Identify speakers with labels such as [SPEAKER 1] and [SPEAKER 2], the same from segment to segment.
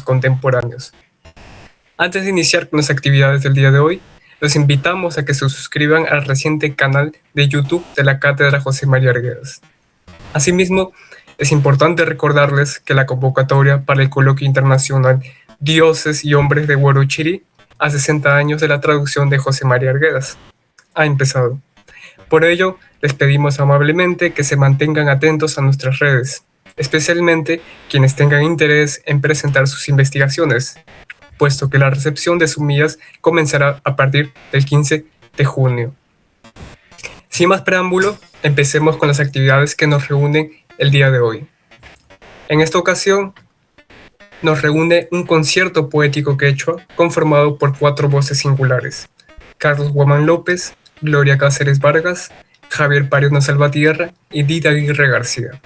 [SPEAKER 1] contemporáneos. Antes de iniciar con las actividades del día de hoy, los invitamos a que se suscriban al reciente canal de YouTube de la Cátedra José María Arguedas. Asimismo, es importante recordarles que la convocatoria para el coloquio internacional Dioses y Hombres de Huarochirí, a 60 años de la traducción de José María Arguedas, ha empezado. Por ello, les pedimos amablemente que se mantengan atentos a nuestras redes, especialmente quienes tengan interés en presentar sus investigaciones, puesto que la recepción de sumillas comenzará a partir del 15 de junio. Sin más preámbulo, empecemos con las actividades que nos reúnen el día de hoy. En esta ocasión, nos reúne un concierto poético quechua conformado por 4 voces singulares: Carlos Guamán López, Gloria Cáceres Vargas, Javier Pariona Salvatierra y Dida Aguirre García.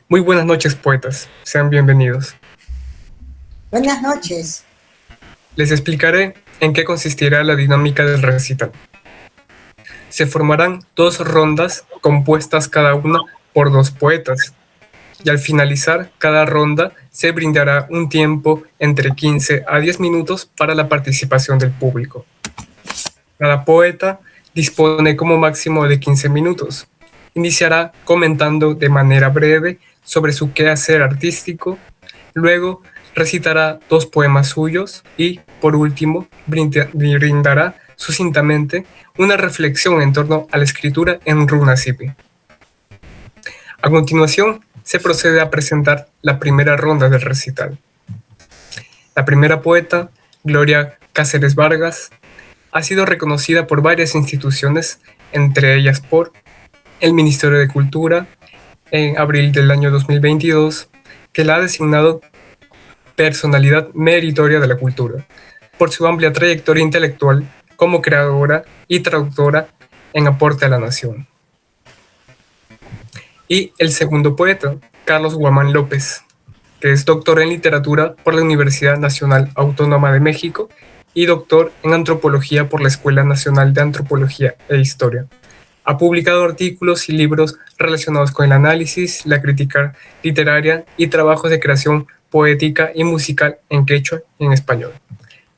[SPEAKER 1] Muy buenas noches, poetas. Sean bienvenidos.
[SPEAKER 2] Buenas noches.
[SPEAKER 1] Les explicaré en qué consistirá la dinámica del recital. Se formarán 2 rondas compuestas cada una por 2 poetas, y al finalizar cada ronda se brindará un tiempo entre 15 a 10 minutos para la participación del público. Cada poeta dispone como máximo de 15 minutos. Iniciará comentando de manera breve sobre su quehacer artístico, luego recitará 2 poemas suyos y, por último, brindará sucintamente una reflexión en torno a la escritura en runa sipi. A continuación, se procede a presentar la primera ronda del recital. La primera poeta, Gloria Cáceres Vargas, ha sido reconocida por varias instituciones, entre ellas por el Ministerio de Cultura, en abril del año 2022, que la ha designado Personalidad Meritoria de la Cultura, por su amplia trayectoria intelectual como creadora y traductora en aporte a la nación. Y el segundo poeta, Carlos Guamán López, que es doctor en literatura por la Universidad Nacional Autónoma de México y doctor en antropología por la Escuela Nacional de Antropología e Historia. Ha publicado artículos y libros relacionados con el análisis, la crítica literaria y trabajos de creación poética y musical en quechua y en español.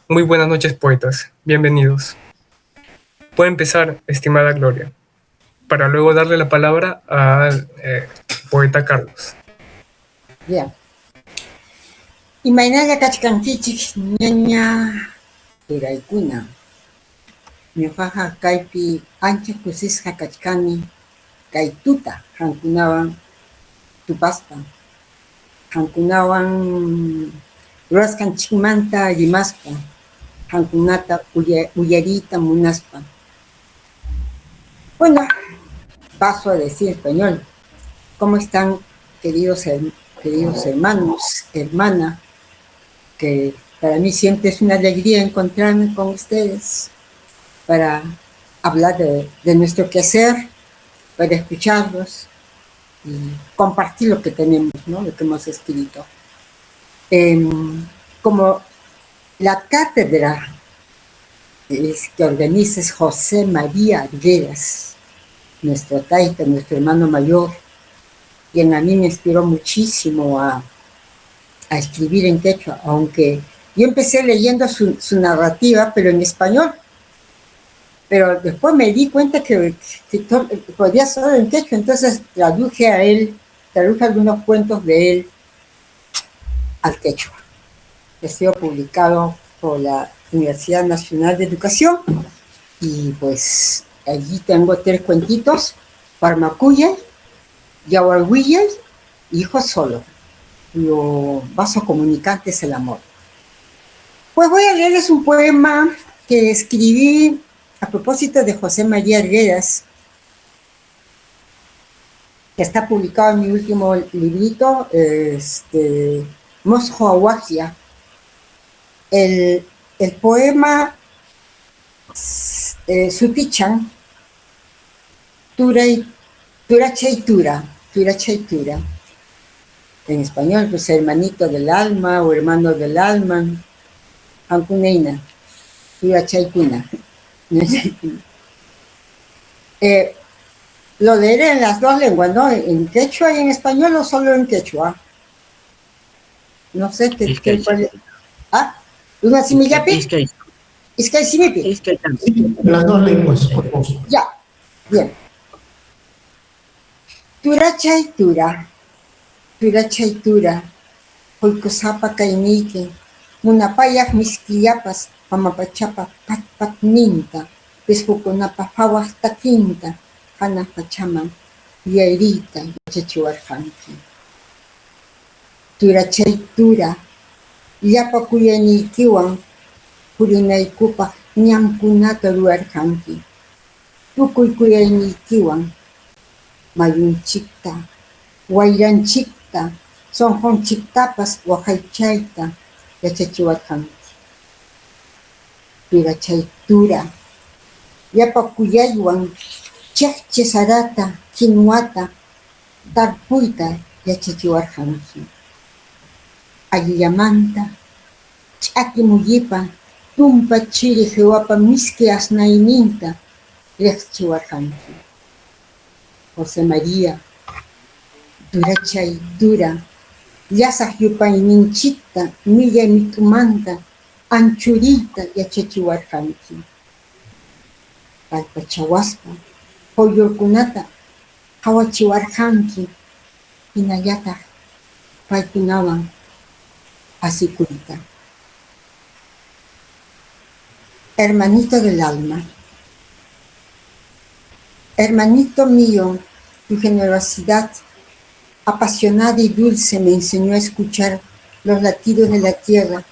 [SPEAKER 1] Muy buenas noches, poetas. Bienvenidos. Puede empezar, estimada Gloria, para luego darle la palabra al poeta Carlos.
[SPEAKER 2] Bien. Imaynalla kachkankichik ñaña turaykuna. Ñuqaqa kaypi ancha kusisqa kachkani kay tuta hankunawan tupaspa. Hankunawan rurasqanchikmanta rimaspa. Hankunata uyariyta munaspa. Bueno, paso a decir español. ¿Cómo están, queridos hermanos, hermana? Que para mí siempre es una alegría encontrarme con ustedes para hablar de nuestro quehacer, para escucharlos y compartir lo que tenemos, ¿no? Lo que hemos escrito. Como la cátedra que organiza es José María Arguedas, nuestro taita, nuestro hermano mayor, quien a mí me inspiró muchísimo a escribir en quechua, aunque yo empecé leyendo su narrativa, pero en español. Pero después me di cuenta que podía ser en quechua, entonces traduje algunos cuentos de él al quechua. Ha sido publicado por la Universidad Nacional de Educación y pues allí tengo 3 cuentitos: Parmacuya, Yahualhuilla y Hijo Solo. Lo vaso comunicante es el amor. Pues voy a leerles un poema que escribí a propósito de José María Arguedas, que está publicado en mi último librito, Mosjo Aguagia. El poema Sutichan, Tura Chaitura. En español, pues hermanito del alma o hermano del alma. Ancuneina, Tura Chaikuna. Lo leeré en las 2 lenguas, ¿no? En quechua y en español o solo en quechua. No sé qué
[SPEAKER 3] Iskay
[SPEAKER 2] cuál. ¿Ah? ¿Una simillapi?
[SPEAKER 3] Iskay.
[SPEAKER 2] Iskay simipi.
[SPEAKER 3] Iskay también.
[SPEAKER 4] Sí, las dos lenguas, por favor.
[SPEAKER 2] Ya, bien. Tura chaytura, hoykusapa kayniyki, munapayaq miskillapas, mamapachapa pat ninta, pisqukunapa phawaq takinta, hanaq pachaman yayrita yachachiwarqanki. Tura chaytura, llapa kuyaynikiwan purinaykupaq ñamkunata ruwarqanki. Tukuy kuyaynikiwan mayunchikta, wayranchikta, sonqonchiktapas waqaychayta yachachiwarqanki. Tura chaytura, llapa kuyaywan chiqchi sarata, kinwata, tarpuyta yachachiwarqanki. Allillamanta, ch'aki mullipa, tumpa chiri hiwapa miski asnayninta riqchiwarqanki. José María, tura chaytura, llasaq yupayninchikta millay mit'umanta anchuriyta yachachiwarqanki. Kallpachawaspa, quyllurkunata hawachiwarqanki, hinallataq paykunawan asikuyta. Hermanito del alma, hermanito mío, tu generosidad apasionada y dulce me enseñó a escuchar los latidos de la tierra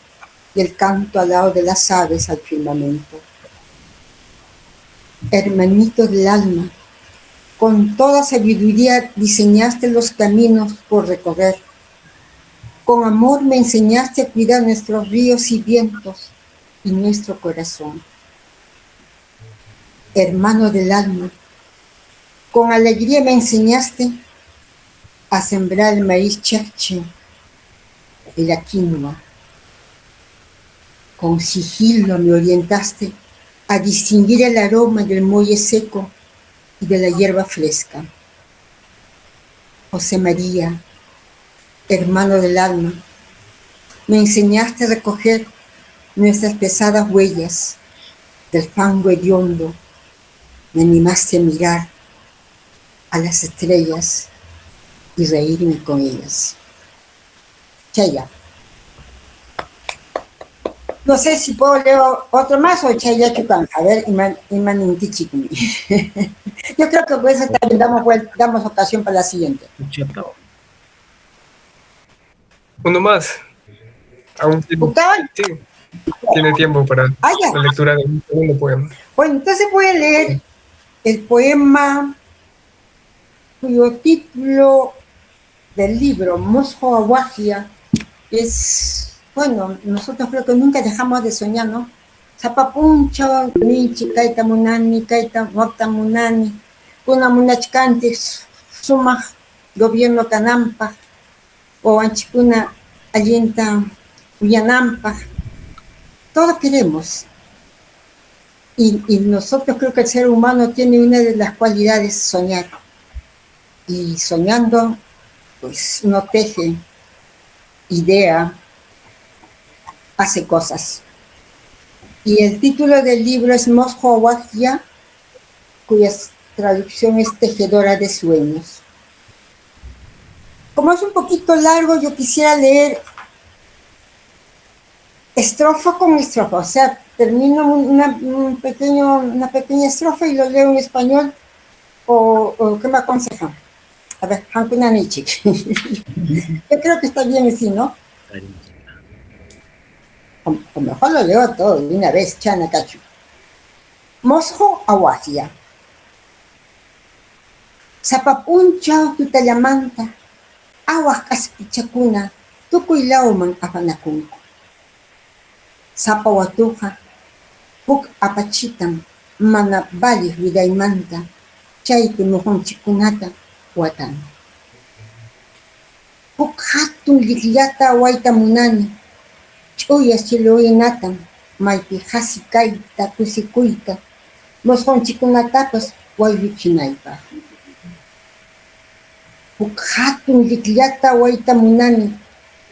[SPEAKER 2] y el canto alado de las aves al firmamento. Hermanito del alma, con toda sabiduría diseñaste los caminos por recorrer. Con amor me enseñaste a cuidar nuestros ríos y vientos y nuestro corazón. Hermano del alma, con alegría me enseñaste a sembrar el maíz chakche y la quinoa. Con sigilo me orientaste a distinguir el aroma del muelle seco y de la hierba fresca. José María, hermano del alma, me enseñaste a recoger nuestras pesadas huellas del fango hediondo. Me animaste a mirar a las estrellas y reírme con ellas. Chaya. No sé si puedo leer otro más o Chaya Chucan. A ver, Imanintichikmi. Yo creo que pues también damos ocasión para la siguiente.
[SPEAKER 1] Uno más. Aún tiene,
[SPEAKER 2] ¿Octavan?
[SPEAKER 1] sí, tiene tiempo para
[SPEAKER 2] Ya.
[SPEAKER 1] la lectura de un segundo poema.
[SPEAKER 2] Bueno, entonces voy a leer el poema cuyo título del libro, Mosjo Aguagia, es, bueno, nosotros creo que nunca dejamos de soñar, ¿no? Zapapuncho, Nichi, Kaita Munani, Kaita Wakta Munani, Kuna Munachkantis, Suma, Gobierno Canampa, o Anchipuna, Allenta, Uyanampa, todos queremos. Y nosotros creo que el ser humano tiene una de las cualidades soñar. Y soñando, pues uno teje, idea, hace cosas. Y el título del libro es Mosjo Aguagia, cuya traducción es Tejedora de Sueños. Como es un poquito largo, yo quisiera leer estrofa con estrofa, o sea, termino una pequeña estrofa y lo leo en español, o ¿qué me aconsejan? A ver, Hankunanichik. Yo creo que está bien así, ¿no? O mejor lo leo todo de una vez, Chana Cachu. Mosjo Aguagia. Zapapuncha tutalamanta, aguas caspichacuna, tukuylauman afanacunco. Zapa watuja, puk apachitam, mana bali vidaymanta, chaypi mujonchikunata watan. Puk hatun liqllata wayta munani, ch'uya chiluinatam, maypi hasi kayta kusikuyta, musqunchikunatapas waylluchinaypaq. Puk hatun liqllata wayta munani,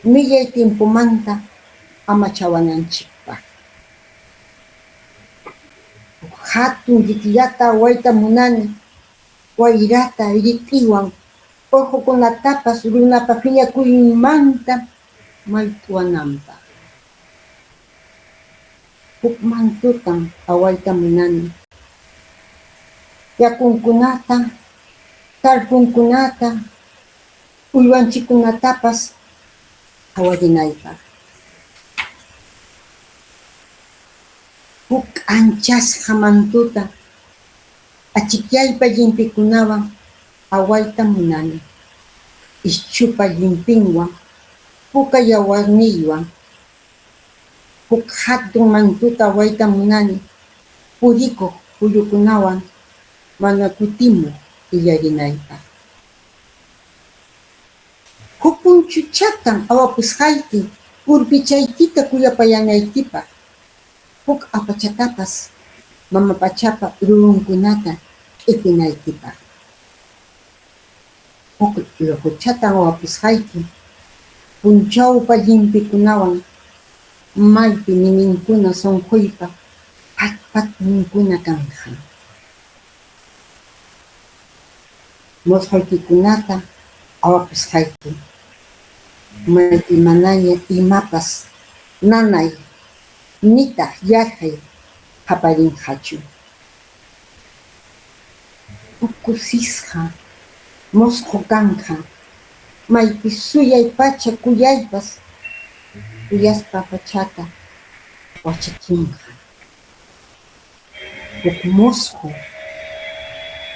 [SPEAKER 2] millay tiempumanta amachawananchikpaq. Hatun lliqllata awayta munani, wayrata rit'iwan urqukunatapas runapa phiñakuymanta mayt'uwananpaq. Huk mantutan awayta munani, yakunkunata, tarpunkunata, uywanchikkunatapas hawarinaypaq. Huk anchasqa mantuta achikyaypa llimpikunawan awayta munani, ischhupa llimpinwan, puka yawarniywan. Huk hatun mantuta awayta munani, purikuq phullukunawan mana kutimuq illarinaypaq. Huk punchuchatan awapusqayki urpichaykita kuyapayanaykipaq. Huk apachatapas mama pachapa rurunkunata q'ipinaykipaq. Huk lojuchatan awapusqayki punchawpa llimpikunawan maypi niminkuna sunquypa pat ninkuna kanja. Musquykikunata awapusqayki maypi manaña imapas nanay nitaq yarqay qaparinqachu. Ukusisqa musqu kanja, maypi suyay pacha kuyaypas kuyaspa pachata wachakinqa. Huk musqu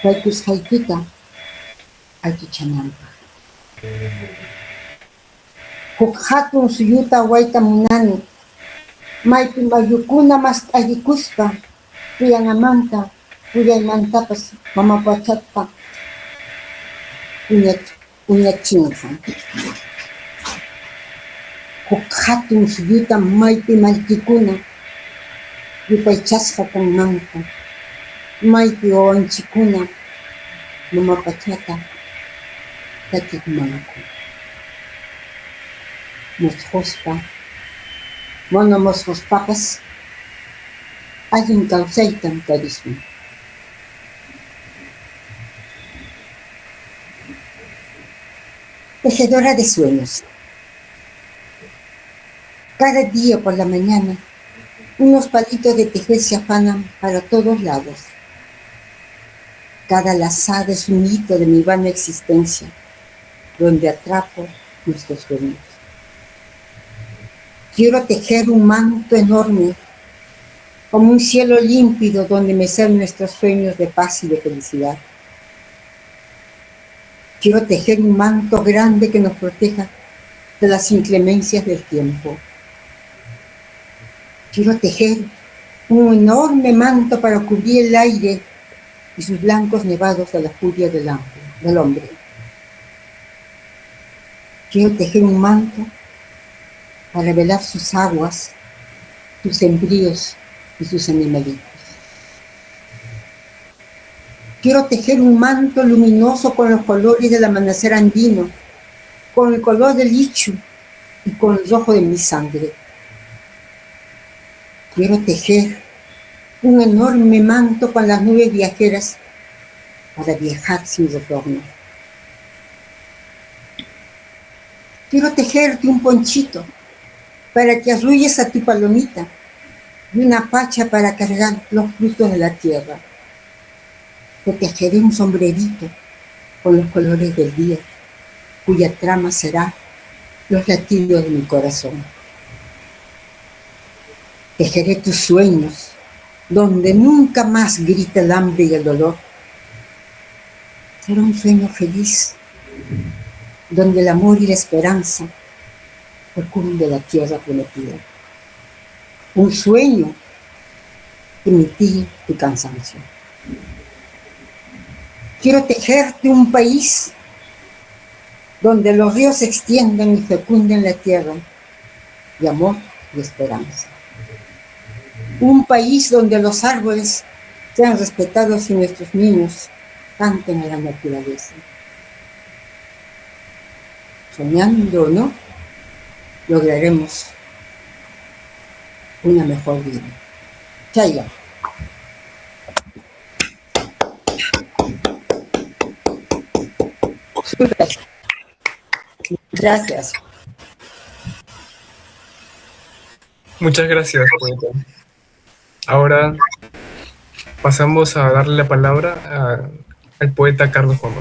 [SPEAKER 2] raykusqaykita allichananpaq. Huk hatun suyuta awayta munani, maypi mayukuna mas t'allikuspa kuyanamanta, kuyaymantapas mama pachata uñachinqa. Huk hatun suyuta maypi mallkikuna yupaychasqa kanmanta, maypi wawanchikuna mama pachata takiqmanku. Musquspa, mana musquspapas allin kawsaytan tarismun. Tejedora de sueños. Cada día por la mañana, unos palitos de tejer se afanan para todos lados. Cada lazada es un hito de mi vana existencia, donde atrapo nuestros sueños. Quiero tejer un manto enorme, como un cielo límpido donde mecen nuestros sueños de paz y de felicidad. Quiero tejer un manto grande que nos proteja de las inclemencias del tiempo. Quiero tejer un enorme manto para cubrir el aire y sus blancos nevados de la furia del hombre. Quiero tejer un manto para revelar sus aguas, sus embrios y sus animalitos. Quiero tejer un manto luminoso con los colores del amanecer andino, con el color del ichu y con el rojo de mi sangre. Quiero tejer un enorme manto con las nubes viajeras para viajar sin retorno. Quiero tejerte un ponchito para que arrulles a tu palomita y una pacha para cargar los frutos de la tierra. Te tejeré un sombrerito con los colores del día, cuya trama será los latidos de mi corazón. Tejeré tus sueños, donde nunca más grita el hambre y el dolor. Será un sueño feliz, donde el amor y la esperanza recunden la tierra prometida. Un sueño que mitigue tu cansancio. Quiero tejerte un país donde los ríos se extiendan y fecunden la tierra de amor y esperanza. Un país donde los árboles sean respetados y nuestros niños canten a la naturaleza. Soñando, ¿no? lograremos una mejor vida. Chaya. Gracias.
[SPEAKER 1] Muchas gracias, poeta. Ahora pasamos a darle la palabra al poeta Carlos Juan.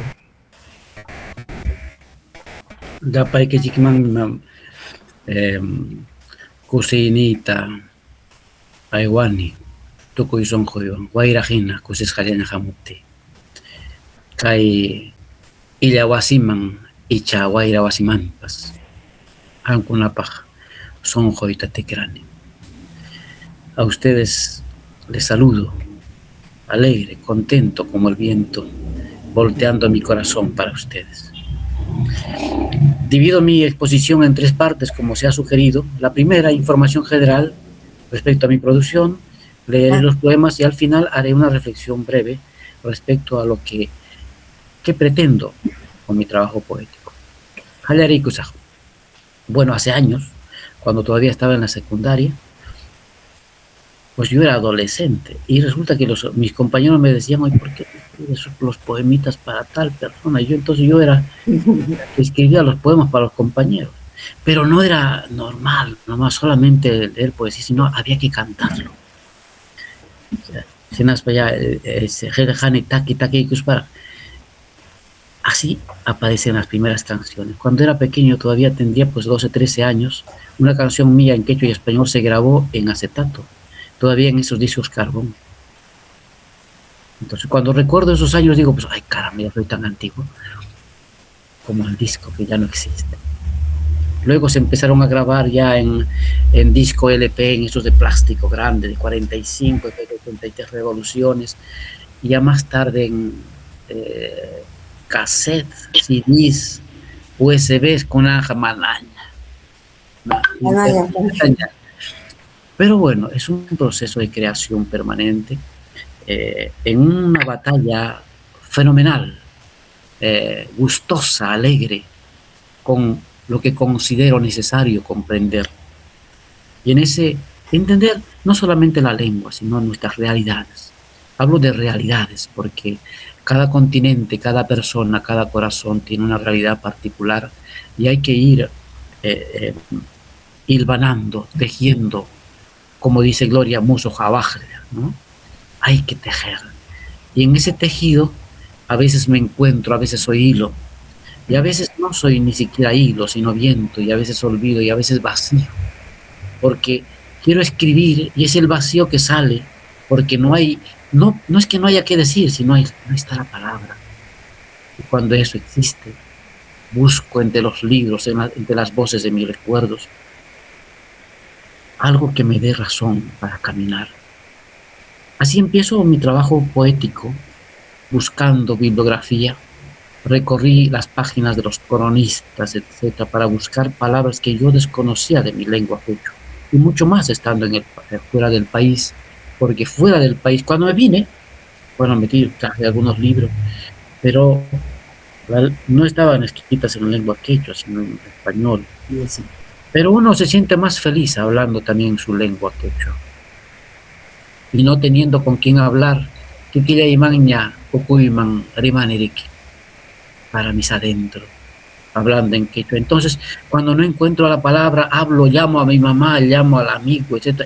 [SPEAKER 3] Dapat que chiquiman kusinita aiwani tukuy sonquywan wayrajina kusisqallana hamuqti kay illa wasiman icha wayra wasimanpas hankunapaq sonquyta tikrani. A ustedes les saludo, alegre, contento como el viento, volteando mi corazón para ustedes. Divido mi exposición en 3 partes, como se ha sugerido. La primera, información general respecto a mi producción, leeré los poemas y al final haré una reflexión breve respecto a lo que pretendo con mi trabajo poético. Bueno, hace años, cuando todavía estaba en la secundaria, pues yo era adolescente y resulta que mis compañeros me decían, oye, ¿por qué escribes los poemitas para tal persona? Y entonces yo era que escribía los poemas para los compañeros, pero no era normal, nomás solamente leer poesía, sino había que cantarlo. Así aparecen las primeras canciones. Cuando era pequeño, todavía tendría pues 12, 13 años, una canción mía en quechua y español se grabó en acetato, todavía en esos discos carbón. Entonces, cuando recuerdo esos años, digo, pues, ay, caramba, ya soy tan antiguo como el disco, que ya no existe. Luego se empezaron a grabar ya en disco LP, en esos de plástico grande, de 45, de 33 revoluciones, y ya más tarde en cassette, CDs, USBs con la jamalaña. Pero bueno, es un proceso de creación permanente, en una batalla fenomenal, gustosa, alegre, con lo que considero necesario comprender. Y en ese entender no solamente la lengua, sino nuestras realidades. Hablo de realidades porque cada continente, cada persona, cada corazón tiene una realidad particular y hay que ir hilvanando, tejiendo, como dice Gloria Musso Jabajre, ¿no? Hay que tejer. Y en ese tejido a veces me encuentro, a veces soy hilo, y a veces no soy ni siquiera hilo, sino viento, y a veces olvido, y a veces vacío, porque quiero escribir y es el vacío que sale, porque no es que no haya que decir, sino no está la palabra. Y cuando eso existe, busco entre los libros, entre las voces de mis recuerdos, algo que me dé razón para caminar. Así empiezo mi trabajo poético, buscando bibliografía. Recorrí las páginas de los cronistas, etcétera, para buscar palabras que yo desconocía de mi lengua quechua, y mucho más estando fuera del país, porque fuera del país, cuando me vine, bueno, traje algunos libros, pero no estaban escritas en lengua quechua, sino en español. Pero uno se siente más feliz hablando también su lengua quechua. Y no teniendo con quién hablar, para mis adentros, hablando en quechua. Entonces, cuando no encuentro la palabra, hablo, llamo a mi mamá, llamo al amigo, etc.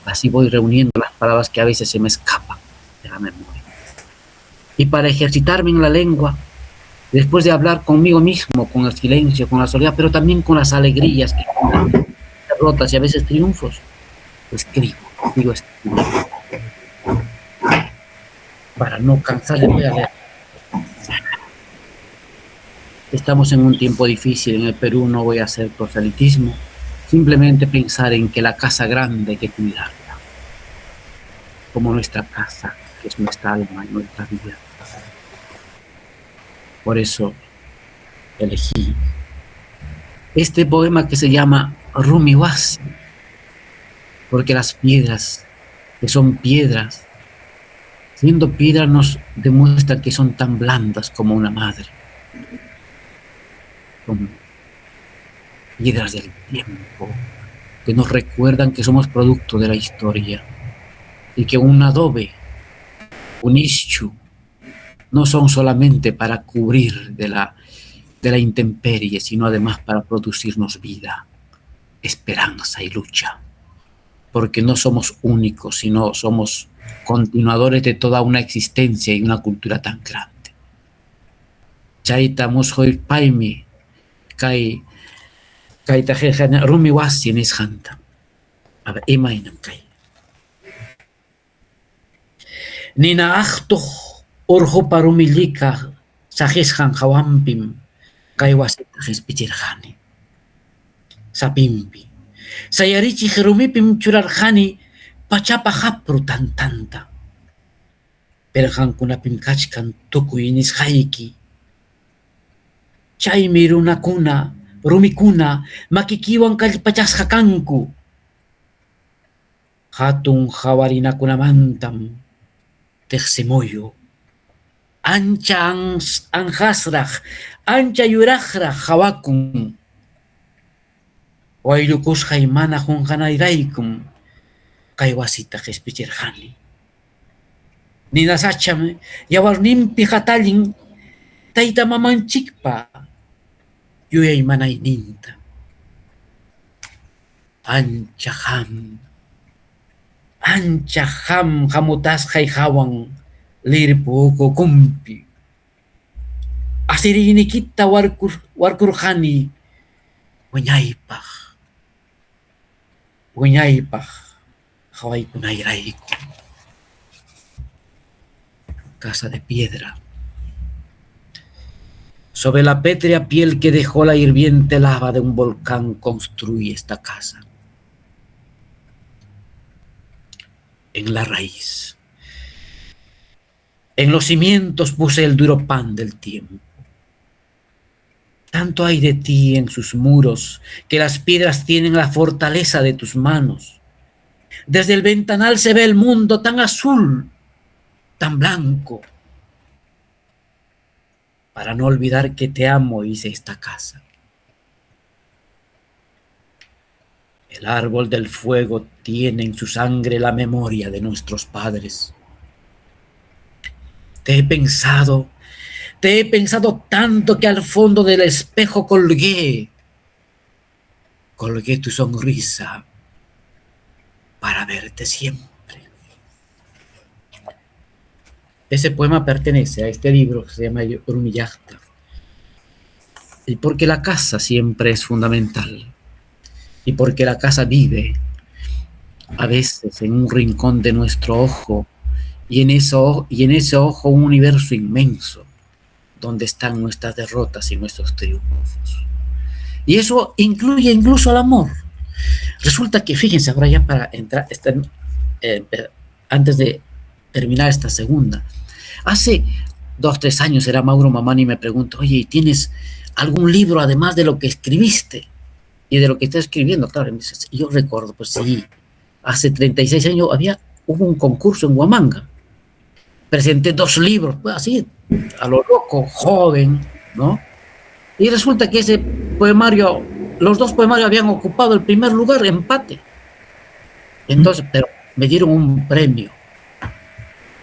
[SPEAKER 3] Así voy reuniendo las palabras que a veces se me escapan de la memoria. Y para ejercitarme en la lengua, después de hablar conmigo mismo, con el silencio, con la soledad, pero también con las alegrías, derrotas y a veces triunfos, escribo. Para no cansarme, voy a leer. Estamos en un tiempo difícil en el Perú, no voy a hacer proselitismo, simplemente pensar en que la casa grande hay que cuidarla, como nuestra casa, que es nuestra alma y nuestra vida. Por eso elegí este poema que se llama Rumiwasi, porque las piedras, que son piedras, siendo piedra nos demuestran que son tan blandas como una madre. Son piedras del tiempo que nos recuerdan que somos producto de la historia y que un adobe, un ischu, no son solamente para cubrir de la intemperie, sino además para producirnos vida, esperanza y lucha, porque no somos únicos, sino somos continuadores de toda una existencia y una cultura tan grande. Chaita mushoy paimi kai tajejana rumi wasi nishanta. A ver, imainam kai. Nina achtuh urhu parumillika sahishan hawampim kai wasi tahispichirhani. Sapimpi. Sayarichi jerumipim churarhani pachapa hapru tantanta. Perhankunapim kachkan tukuy nishayki. Chaymi runakuna, rumikuna, makikiwan kallpachasqa kanku. Hatun hawarinakunamantam teqsimuyu. Ancha anhasraq, ancha yuraqraq hawakun. Waylukusqay mana qunqanayraykum kay wasita qhispichirqani. Ninasacham yawarninpi hatallin tayta mamanchikpa yuyay manayninta. Ancha ham hamutasqay hawan lirpu kumpi. Asirinikita warkurqani wiñaypaq hawaykunayrayku. Casa de piedra. Sobre la pétrea piel que dejó la hirviente lava de un volcán construí esta casa. En la raíz. En los cimientos puse el duro pan del tiempo. Tanto hay de ti en sus muros que las piedras tienen la fortaleza de tus manos. Desde el ventanal se ve el mundo tan azul, tan blanco. Para no olvidar que te amo hice esta casa. El árbol del fuego tiene en su sangre la memoria de nuestros padres. Te he pensado tanto que al fondo del espejo colgué tu sonrisa para verte siempre. Ese poema pertenece a este libro que se llama Urmiyahta. Y porque la casa siempre es fundamental. Y porque la casa vive a veces en un rincón de nuestro ojo. Y en ese ojo un universo inmenso donde están nuestras derrotas y nuestros triunfos. Y eso incluye incluso al amor. Resulta que, fíjense, ahora ya para entrar, antes de terminar esta segunda, hace 2 o 3 años era Mauro Mamani y me preguntó, oye, ¿tienes algún libro además de lo que escribiste y de lo que estás escribiendo? Claro, y yo recuerdo, pues sí, hace 36 años hubo un concurso en Huamanga. Presenté 2 libros, pues así, a lo loco, joven, ¿no? Y resulta que ese poemario, los 2 poemarios habían ocupado el primer lugar, empate. Entonces, pero me dieron un premio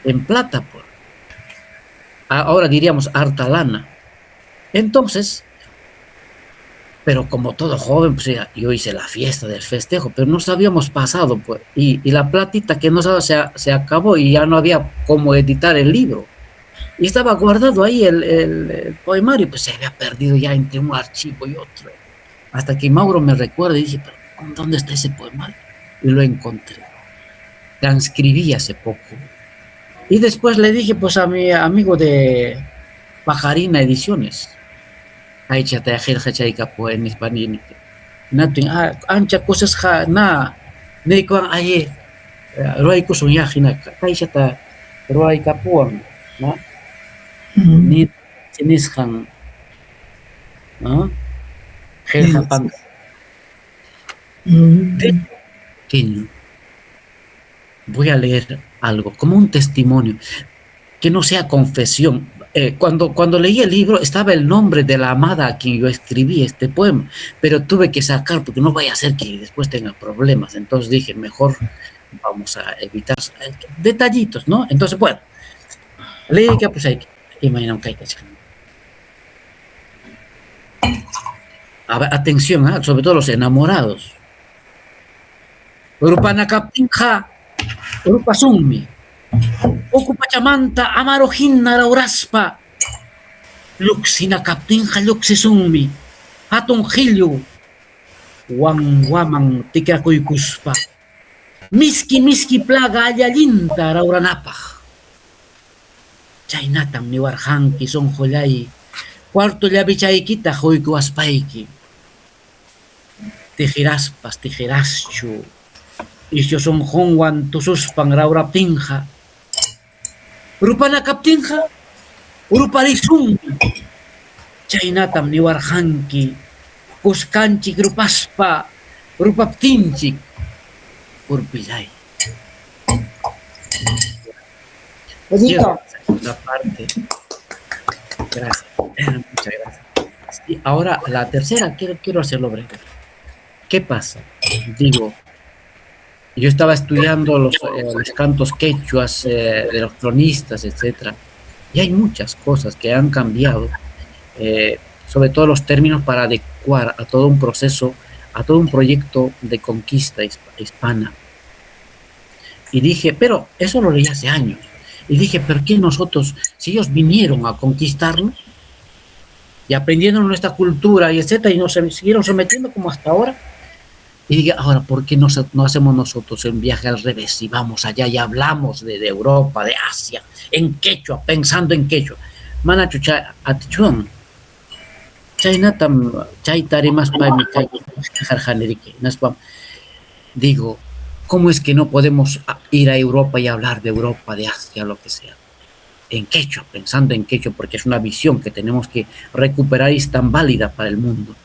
[SPEAKER 3] en plata, pues. Ahora diríamos harta lana. Entonces, pero como todo joven, pues yo hice la fiesta del festejo, pero nos habíamos pasado, pues, y la platita que nos daba se acabó y ya no había cómo editar el libro. Y estaba guardado ahí el poemario, pues se había perdido ya entre un archivo y otro. Hasta que Mauro me recuerda y dice, pero ¿dónde está ese poemario? Y lo encontré. Transcribí hace poco. Y después le dije, pues, a mi amigo de Pajarina Ediciones, Aichata Hachayka Poenis Banini, Natin, ancha cosas na, Nikuan Aye, Roiku Sunyahina, Aichata Roika Puan, ¿no? Ni Chinishan, ¿no? Heljapan. Voy a leer algo, como un testimonio. que no sea confesión. Cuando leí el libro estaba el nombre de la amada a quien yo escribí este poema, pero tuve que sacar porque no vaya a ser que después tenga problemas. Entonces dije, mejor vamos a evitar detallitos, ¿no? Entonces, bueno, leí que pues hay que imaginar un caica. A ver, atención, ¿eh? Sobre todo los enamorados. Urupana kapinja, urupa summi. Ocupa chamanta, amaro hinna rauraspa. Luxina kaptinja luxisummi. Hatun hilyu. Wang waman tikakuykuspa. Miski plaga ayalinta rauranapaj. Chaynatam niwarhanki son jollay. Cuarto llavichaykita huyku aspayki. Tijeraschu. Isyo son honwan tususpan rauraptinja. Urupana kaptinja, uruparisun. Chaynatam niwarhanki, kuskanchik rupaspa, rupaptinchik, urpillay.
[SPEAKER 2] Bonito.
[SPEAKER 3] La parte. Gracias. Muchas gracias. Y ahora la tercera, quiero hacerlo breve. ¿Qué pasa? Digo, yo estaba estudiando los cantos quechuas de los cronistas, etcétera, y hay muchas cosas que han cambiado, sobre todo los términos para adecuar a todo un proceso, a todo un proyecto de conquista hispana. Y dije, pero eso lo leí hace años. Y dije, ¿pero qué nosotros, si ellos vinieron a conquistarnos y aprendieron nuestra cultura y etcétera, y nos siguieron sometiendo como hasta ahora? Y dije, ahora, ¿por qué no hacemos nosotros un viaje al revés? Y vamos allá y hablamos de Europa, de Asia, en quechua, pensando en quechua. Manachu atichuan. Chaynatam, chaytarimas paimi jarjanerike. Digo, ¿cómo es que no podemos ir a Europa y hablar de Europa, de Asia, lo que sea? En quechua, pensando en quechua, porque es una visión que tenemos que recuperar y es tan válida para el mundo.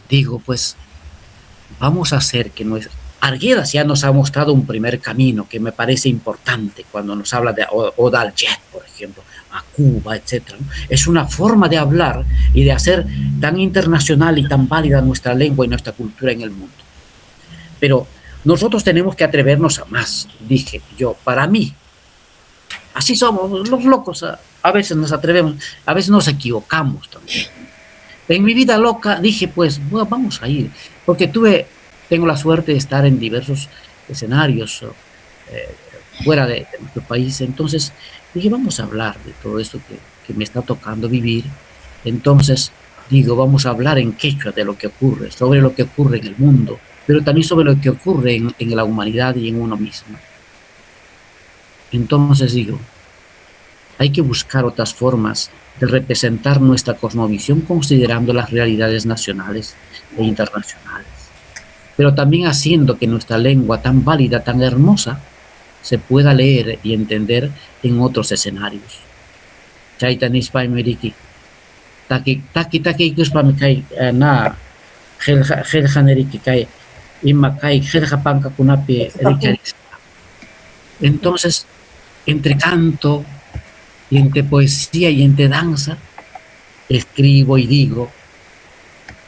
[SPEAKER 3] Digo, pues vamos a hacer que Arguedas ya nos ha mostrado un primer camino que me parece importante cuando nos habla de Oda al Jet, por ejemplo, a Cuba, etc. Es una forma de hablar y de hacer tan internacional y tan válida nuestra lengua y nuestra cultura en el mundo. Pero nosotros tenemos que atrevernos a más, dije yo, para mí. Así somos los locos. A veces nos atrevemos, a veces nos equivocamos también. En mi vida loca dije, pues, bueno, vamos a ir, porque tengo la suerte de estar en diversos escenarios fuera de nuestro país. Entonces dije, vamos a hablar de todo esto que me está tocando vivir. Entonces digo, vamos a hablar en quechua de lo que ocurre, sobre lo que ocurre en el mundo, pero también sobre lo que ocurre en la humanidad y en uno mismo. Entonces digo, hay que buscar otras formas de representar nuestra cosmovisión considerando las realidades nacionales e internacionales, pero también haciendo que nuestra lengua tan válida, tan hermosa, se pueda leer y entender en otros escenarios. Chaitanispa Meriki, taki ikuspamikai na geljaneriki kai imakai geljapanka kunapi ricaris. Entonces, entre canto y entre poesía y entre danza, escribo y digo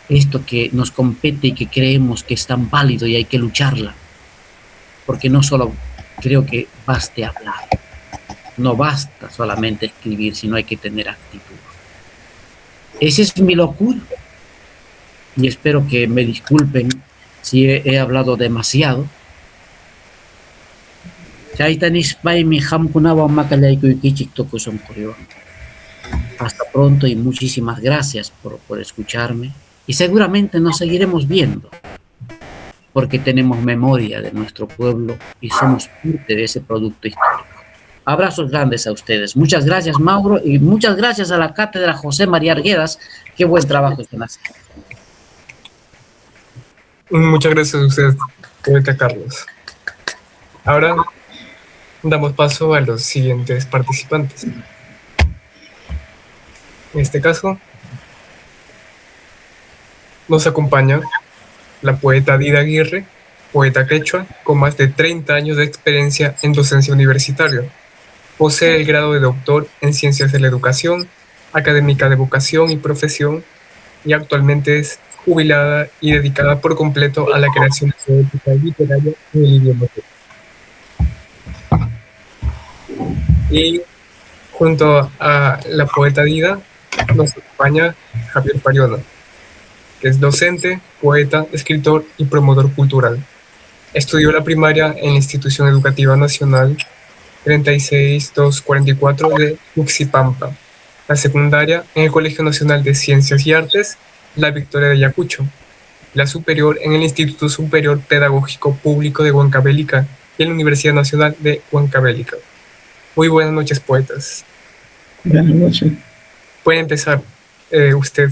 [SPEAKER 3] esto que nos compete y que creemos que es tan válido y hay que lucharla, porque no solo creo que baste hablar, no basta solamente escribir, sino hay que tener actitud. Esa es mi locura y espero que me disculpen si he hablado demasiado. Hasta pronto y muchísimas gracias por escucharme. Y seguramente nos seguiremos viendo, porque tenemos memoria de nuestro pueblo y somos parte de ese producto histórico. Abrazos grandes a ustedes. Muchas gracias, Mauro, y muchas gracias a la Cátedra José María Arguedas. Qué buen trabajo están haciendo.
[SPEAKER 1] Muchas gracias a usted, poeta Carlos. Ahora damos paso a los siguientes participantes. En este caso, nos acompaña la poeta Dida Aguirre poeta quechua con más de 30 años de experiencia en docencia universitaria. Posee el grado de doctor en Ciencias de la Educación, académica de vocación y profesión, y actualmente es jubilada y dedicada por completo a la creación poética y literaria en el idioma quechua. Y junto a la poeta Dida nos acompaña Javier Pariona, que es docente, poeta, escritor y promotor cultural. Estudió la primaria en la Institución Educativa Nacional 36244 de Uxipampa, la secundaria en el Colegio Nacional de Ciencias y Artes La Victoria de Ayacucho, la superior en el Instituto Superior Pedagógico Público de Huancavelica y en la Universidad Nacional de Huancavelica. Muy buenas noches, poetas.
[SPEAKER 4] Buenas noches.
[SPEAKER 1] Puede empezar usted,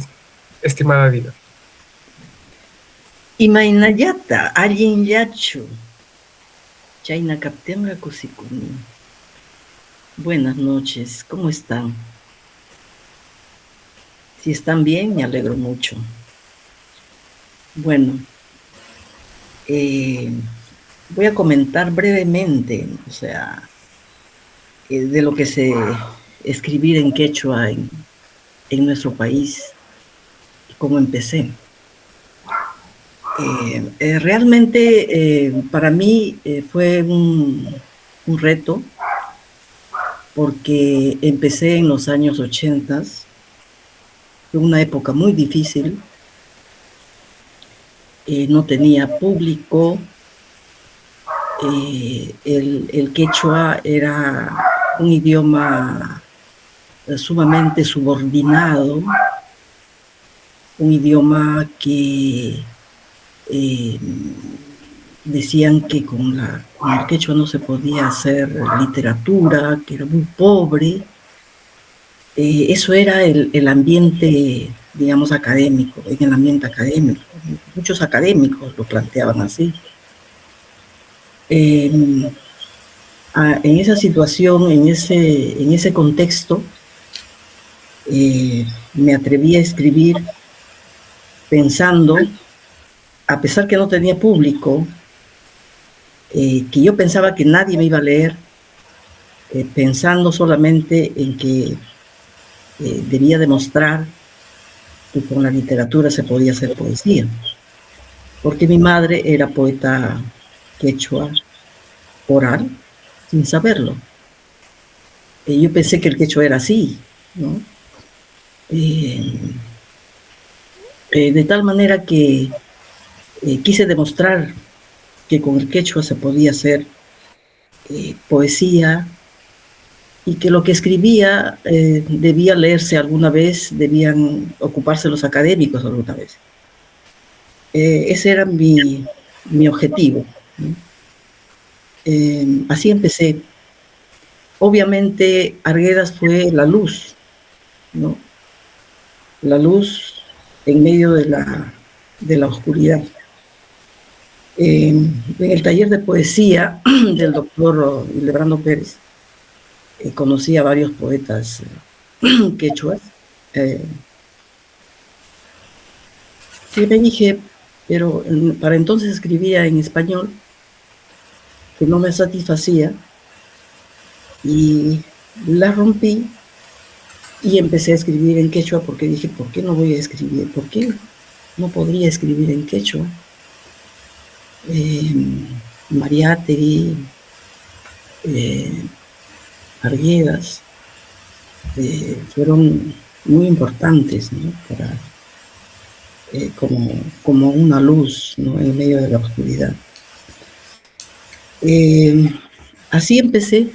[SPEAKER 1] estimada Dida.
[SPEAKER 5] Imaynallata allinllachu chayna kaptinqa kusikuni. Buenas noches, ¿cómo están? Si están bien, me alegro mucho. Bueno, voy a comentar brevemente, o sea, de lo que se escribir en quechua en nuestro país, cómo empecé. Realmente para mí fue un reto, porque empecé en los años 80, fue una época muy difícil, no tenía público, el quechua era un idioma sumamente subordinado, un idioma que decían que con el quechua no se podía hacer literatura, que era muy pobre. Eso era el ambiente, digamos, académico, en el ambiente académico. Muchos académicos lo planteaban así. En esa situación, en ese contexto, me atreví a escribir pensando, a pesar que no tenía público, que yo pensaba que nadie me iba a leer, pensando solamente en que debía demostrar que con la literatura se podía hacer poesía, porque mi madre era poeta quechua oral, sin saberlo. Yo pensé que el quechua era así, ¿no? De tal manera que quise demostrar que con el quechua se podía hacer poesía, y que lo que escribía debía leerse alguna vez, debían ocuparse los académicos alguna vez. Ese era mi objetivo, ¿no? Así empecé. Obviamente Arguedas fue la luz, ¿no? La luz en medio de la oscuridad. En el taller de poesía del doctor Lebrando Pérez, conocí a varios poetas quechuas. Y me dije, pero para entonces escribía en español, que no me satisfacía, y la rompí y empecé a escribir en quechua, porque dije, ¿por qué no voy a escribir? ¿Por qué no podría escribir en quechua? Mariátegui, Arguedas, fueron muy importantes, ¿no? Para, como una luz, ¿no? En medio de la oscuridad. Así empecé,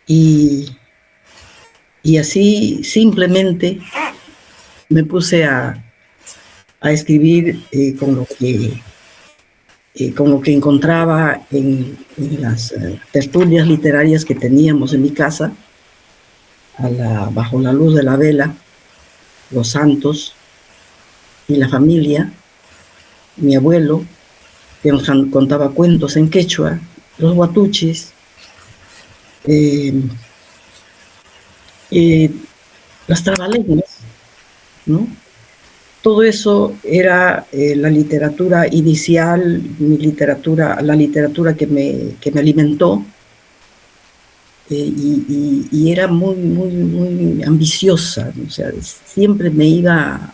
[SPEAKER 5] y así simplemente me puse a escribir con lo que encontraba en las tertulias literarias que teníamos en mi casa, bajo la luz de la vela, los santos y la familia, mi abuelo, que nos contaba cuentos en quechua, los huatuchis, las trabalenguas, ¿no? todo eso era la literatura inicial, la literatura que me alimentó, y era muy ambiciosa, o sea, siempre me iba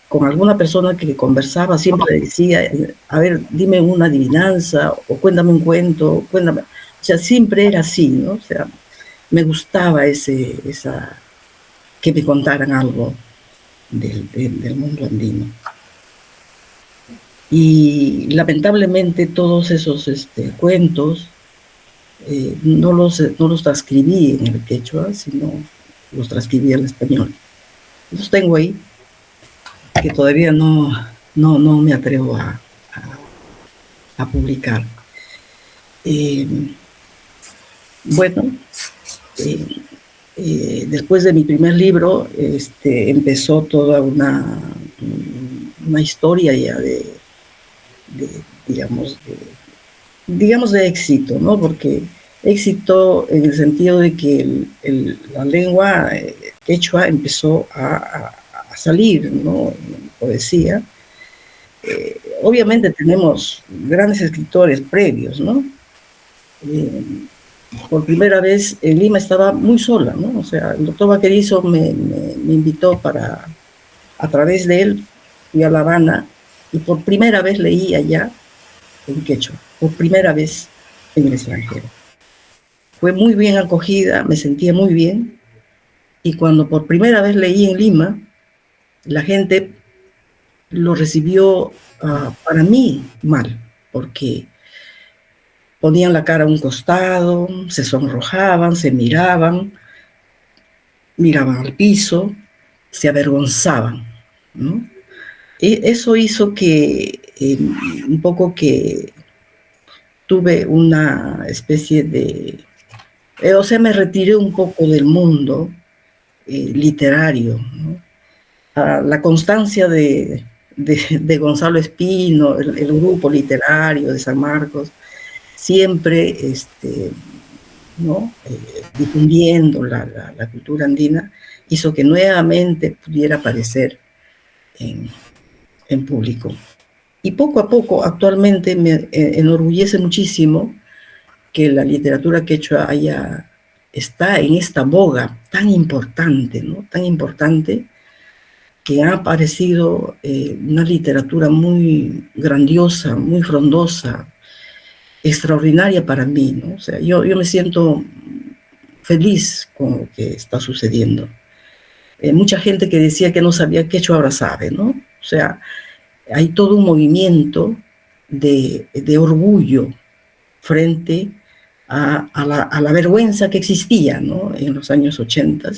[SPEAKER 5] con alguna persona que conversaba, siempre le decía, a ver, dime una adivinanza, o cuéntame un cuento, cuéntame, o sea, siempre era así, ¿no? O sea, me gustaba que me contaran algo del mundo andino. Y lamentablemente todos esos cuentos no los transcribí en el quechua, sino los transcribí al español. Los tengo ahí, que todavía no me atrevo a publicar. Bueno, después de mi primer libro, empezó toda una historia ya digamos de éxito, ¿no? Porque éxito en el sentido de que la lengua quechua empezó a salir, ¿no? En poesía. Obviamente tenemos grandes escritores previos, ¿no? Por primera vez Lima estaba muy sola, ¿no? O sea, el doctor Vaquerizo me invitó a través de él, fui a La Habana y por primera vez leí allá en quechua, por primera vez en el extranjero. Fue muy bien acogida, me sentía muy bien, y cuando por primera vez leí en Lima, la gente lo recibió para mí mal, porque ponían la cara a un costado, se sonrojaban, se miraban al piso, se avergonzaban, ¿no? Y eso hizo que un poco que tuve una especie de... o sea, me retiré un poco del mundo literario, ¿no? La constancia de Gonzalo Espino, el grupo literario de San Marcos, siempre ¿no? Difundiendo la cultura andina, hizo que nuevamente pudiera aparecer en público. Y poco a poco, actualmente, me enorgullece muchísimo que la literatura quechua está en esta boga tan importante, ¿no? Tan importante, que ha aparecido una literatura muy grandiosa, muy frondosa, extraordinaria para mí, ¿no? O sea, yo me siento feliz con lo que está sucediendo. Mucha gente que decía que no sabía quechua ahora sabe, ¿no? O sea, hay todo un movimiento de orgullo frente a la vergüenza que existía, ¿no? En los años 80.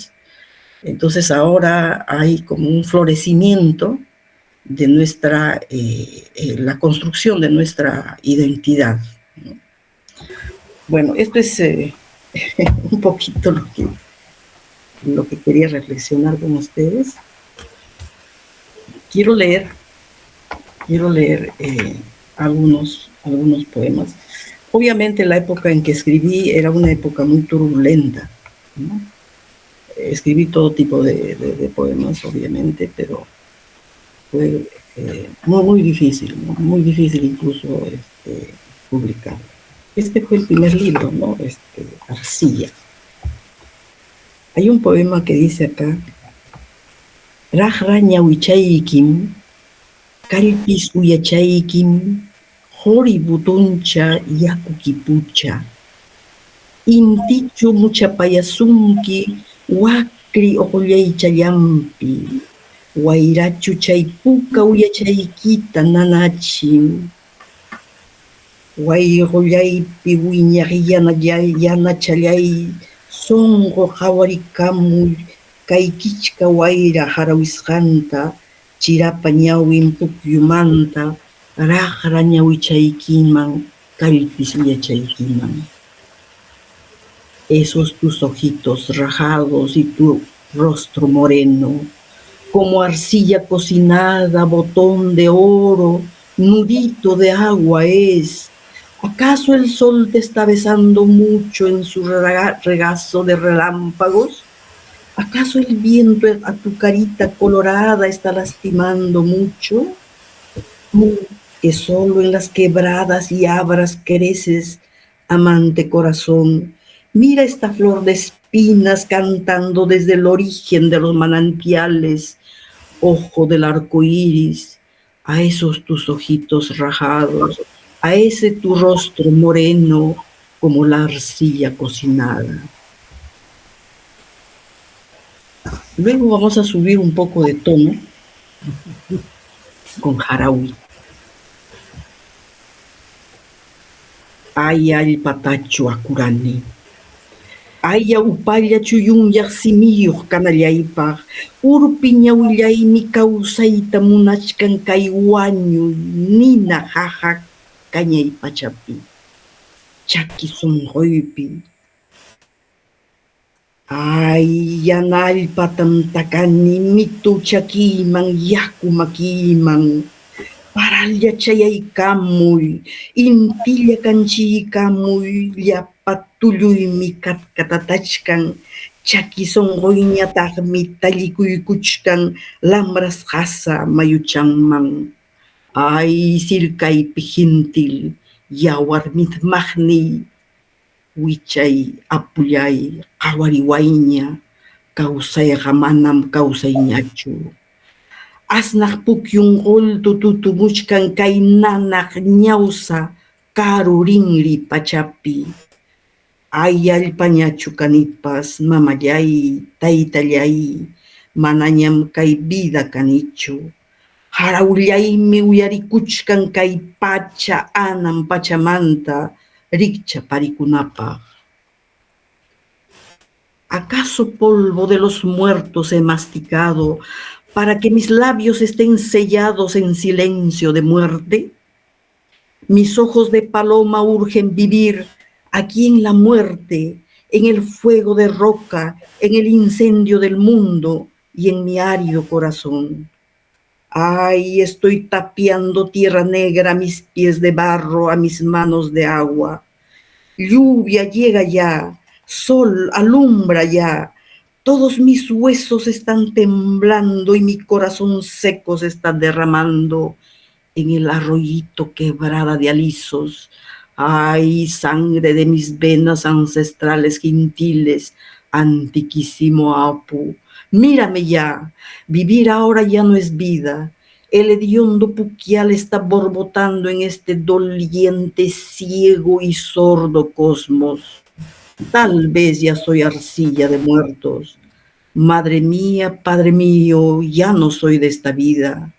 [SPEAKER 5] Entonces ahora hay como un florecimiento de la construcción de nuestra identidad, ¿no? Bueno, esto es un poquito lo que quería reflexionar con ustedes. Quiero leer algunos poemas. Obviamente la época en que escribí era una época muy turbulenta, ¿no? Escribí todo tipo de poemas, obviamente, pero fue muy difícil, ¿no? Muy difícil incluso publicar. Este fue el primer libro, ¿no? Arcilla. Hay un poema que dice acá: Rajraña huichaikim, kalpis uyachaikim, hori butuncha yakukipucha, intichu muchapayasunki, wakri oqullaychayampi, wairachu chaypuka uyachaykita nanachim, wayrullaypi wiñaq yanachallay, songo hawarikamuy, kaykichka wayra harawisqanta, chirapa ñawin pukyumanta, raqra ñawichaykiman, kallpis uyachaykiman. Esos tus ojitos rajados y tu rostro moreno, como arcilla cocinada, botón de oro, nudito de agua es. ¿Acaso el sol te está besando mucho en su regazo de relámpagos? ¿Acaso el viento a tu carita colorada está lastimando mucho? Tú, que solo en las quebradas y abras creces, amante corazón, mira esta flor de espinas cantando desde el origen de los manantiales, ojo del arco iris, a esos tus ojitos rajados, a ese tu rostro moreno como la arcilla cocinada. Luego vamos a subir un poco de tono con Harawi. Aya el patacho akurani. Aya upalla chuyun yaximiyuq kanallaypaq. Urpiña willaymi kawsayta munachkan kay wañu nina jaja kañay pachapi. Chaki sunquypi. Ay, yanallpatam takani mitu chakiman yaku makiman. Paralla chayaykamuy, intilla kanchiykamuy, llapa tulluymi katkatatachkan, chaki sonqoyñataqmi tallikuykuchkan lambras qasa mayuchanman. Ay, sirkaypi jintil, yawarmitmaqniy, wichay apullay, qawariwayña, kawsayqa manam kawsayñachu. Asnaq pukyun qultu tutumuchkan kay nanaq ñawsa karu rinri pachapi. Ay allpañachu kanipas mamallay, taytallay, manañam kay vida kanichu. Harawllaymi uyarikuchkan kay pacha anan pachamanta rikcha parikunapaq. ¿Acaso polvo de los muertos he masticado para que mis labios estén sellados en silencio de muerte? Mis ojos de paloma urgen vivir aquí en la muerte, en el fuego de roca, en el incendio del mundo y en mi árido corazón. Ay, estoy tapiando tierra negra a mis pies de barro, a mis manos de agua. Lluvia llega ya, sol alumbra ya. Todos mis huesos están temblando y mi corazón seco se está derramando en el arroyito quebrada de alisos. Ay, sangre de mis venas ancestrales gentiles, antiquísimo Apu. Mírame ya, vivir ahora ya no es vida. El hediondo puquial está borbotando en este doliente, ciego y sordo cosmos. Tal vez ya soy arcilla de muertos. Madre mía, padre mío, ya no soy de esta vida.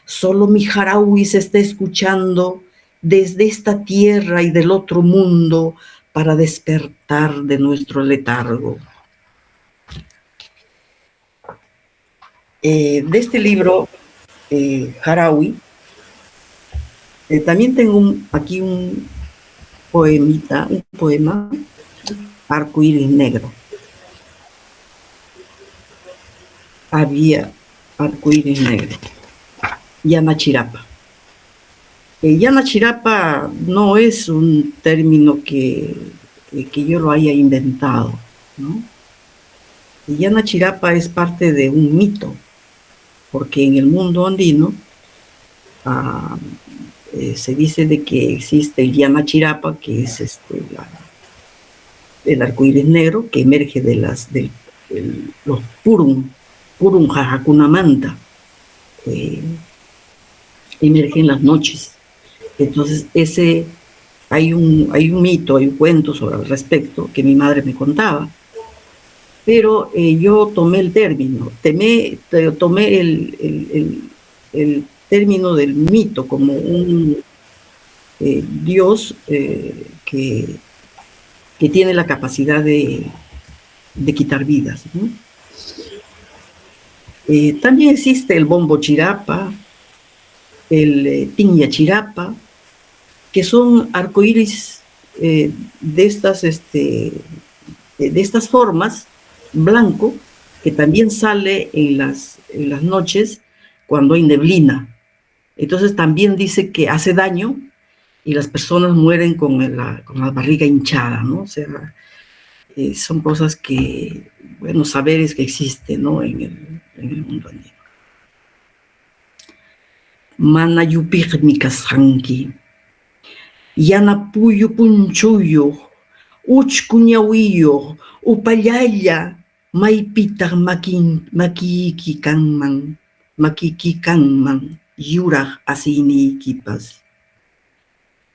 [SPEAKER 5] Solo mi Harawi se está escuchando desde esta tierra y del otro mundo para despertar de nuestro letargo. De este libro, Harawi, también tengo aquí un poema, Arcoíris Negro. Había arcoíris negro. Llana Chirapa. Llana Chirapa no es un término que yo lo haya inventado, ¿no? Llana Chirapa es parte de un mito, porque en el mundo andino se dice de que existe el Llana Chirapa, que es el arcoíris negro que emerge de los Purum Jajakunamanta, emerge en las noches. Entonces hay un mito, hay un cuento sobre el respecto que mi madre me contaba, pero yo tomé el término, tomé el término del mito como un Dios que tiene la capacidad de quitar vidas, ¿no? También existe el bombo chirapa, el tiña chirapa, que son arcoíris de estas formas, blanco, que también sale en las noches cuando hay neblina. Entonces también dice que hace daño y las personas mueren con la barriga hinchada, ¿no? O sea, son cosas que, bueno, saberes que existen, ¿no? En el mundo andino. Mana yupikmi kasqanki, yana puyu punchuyo, uchku ñawiyo, upallalla, maypitaq makiyki kanman, yuraq asiynikipas.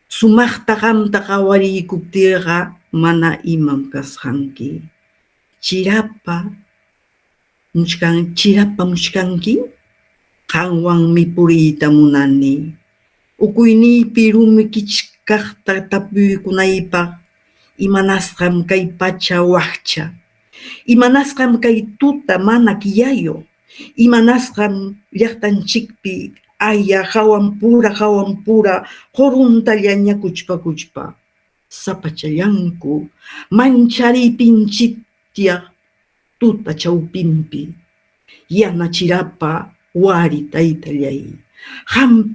[SPEAKER 5] Sumaqta qamta qawarikuptiqa mana imam kasqanki. Chirapa muchkanki, qanwanmi puriyta munani. Uquyniypi rumi kichkaqta tapuykunaypaq, imanasqam kay pacha waqcha, imanasqam kay tuta mana killayu, imanasqam llaqtanchikpi aya hawan pura, qurunta llañakuchpa, sapachallanku, mancharipinchitya tuta chawpinpi, yana chirapa wari taytallay,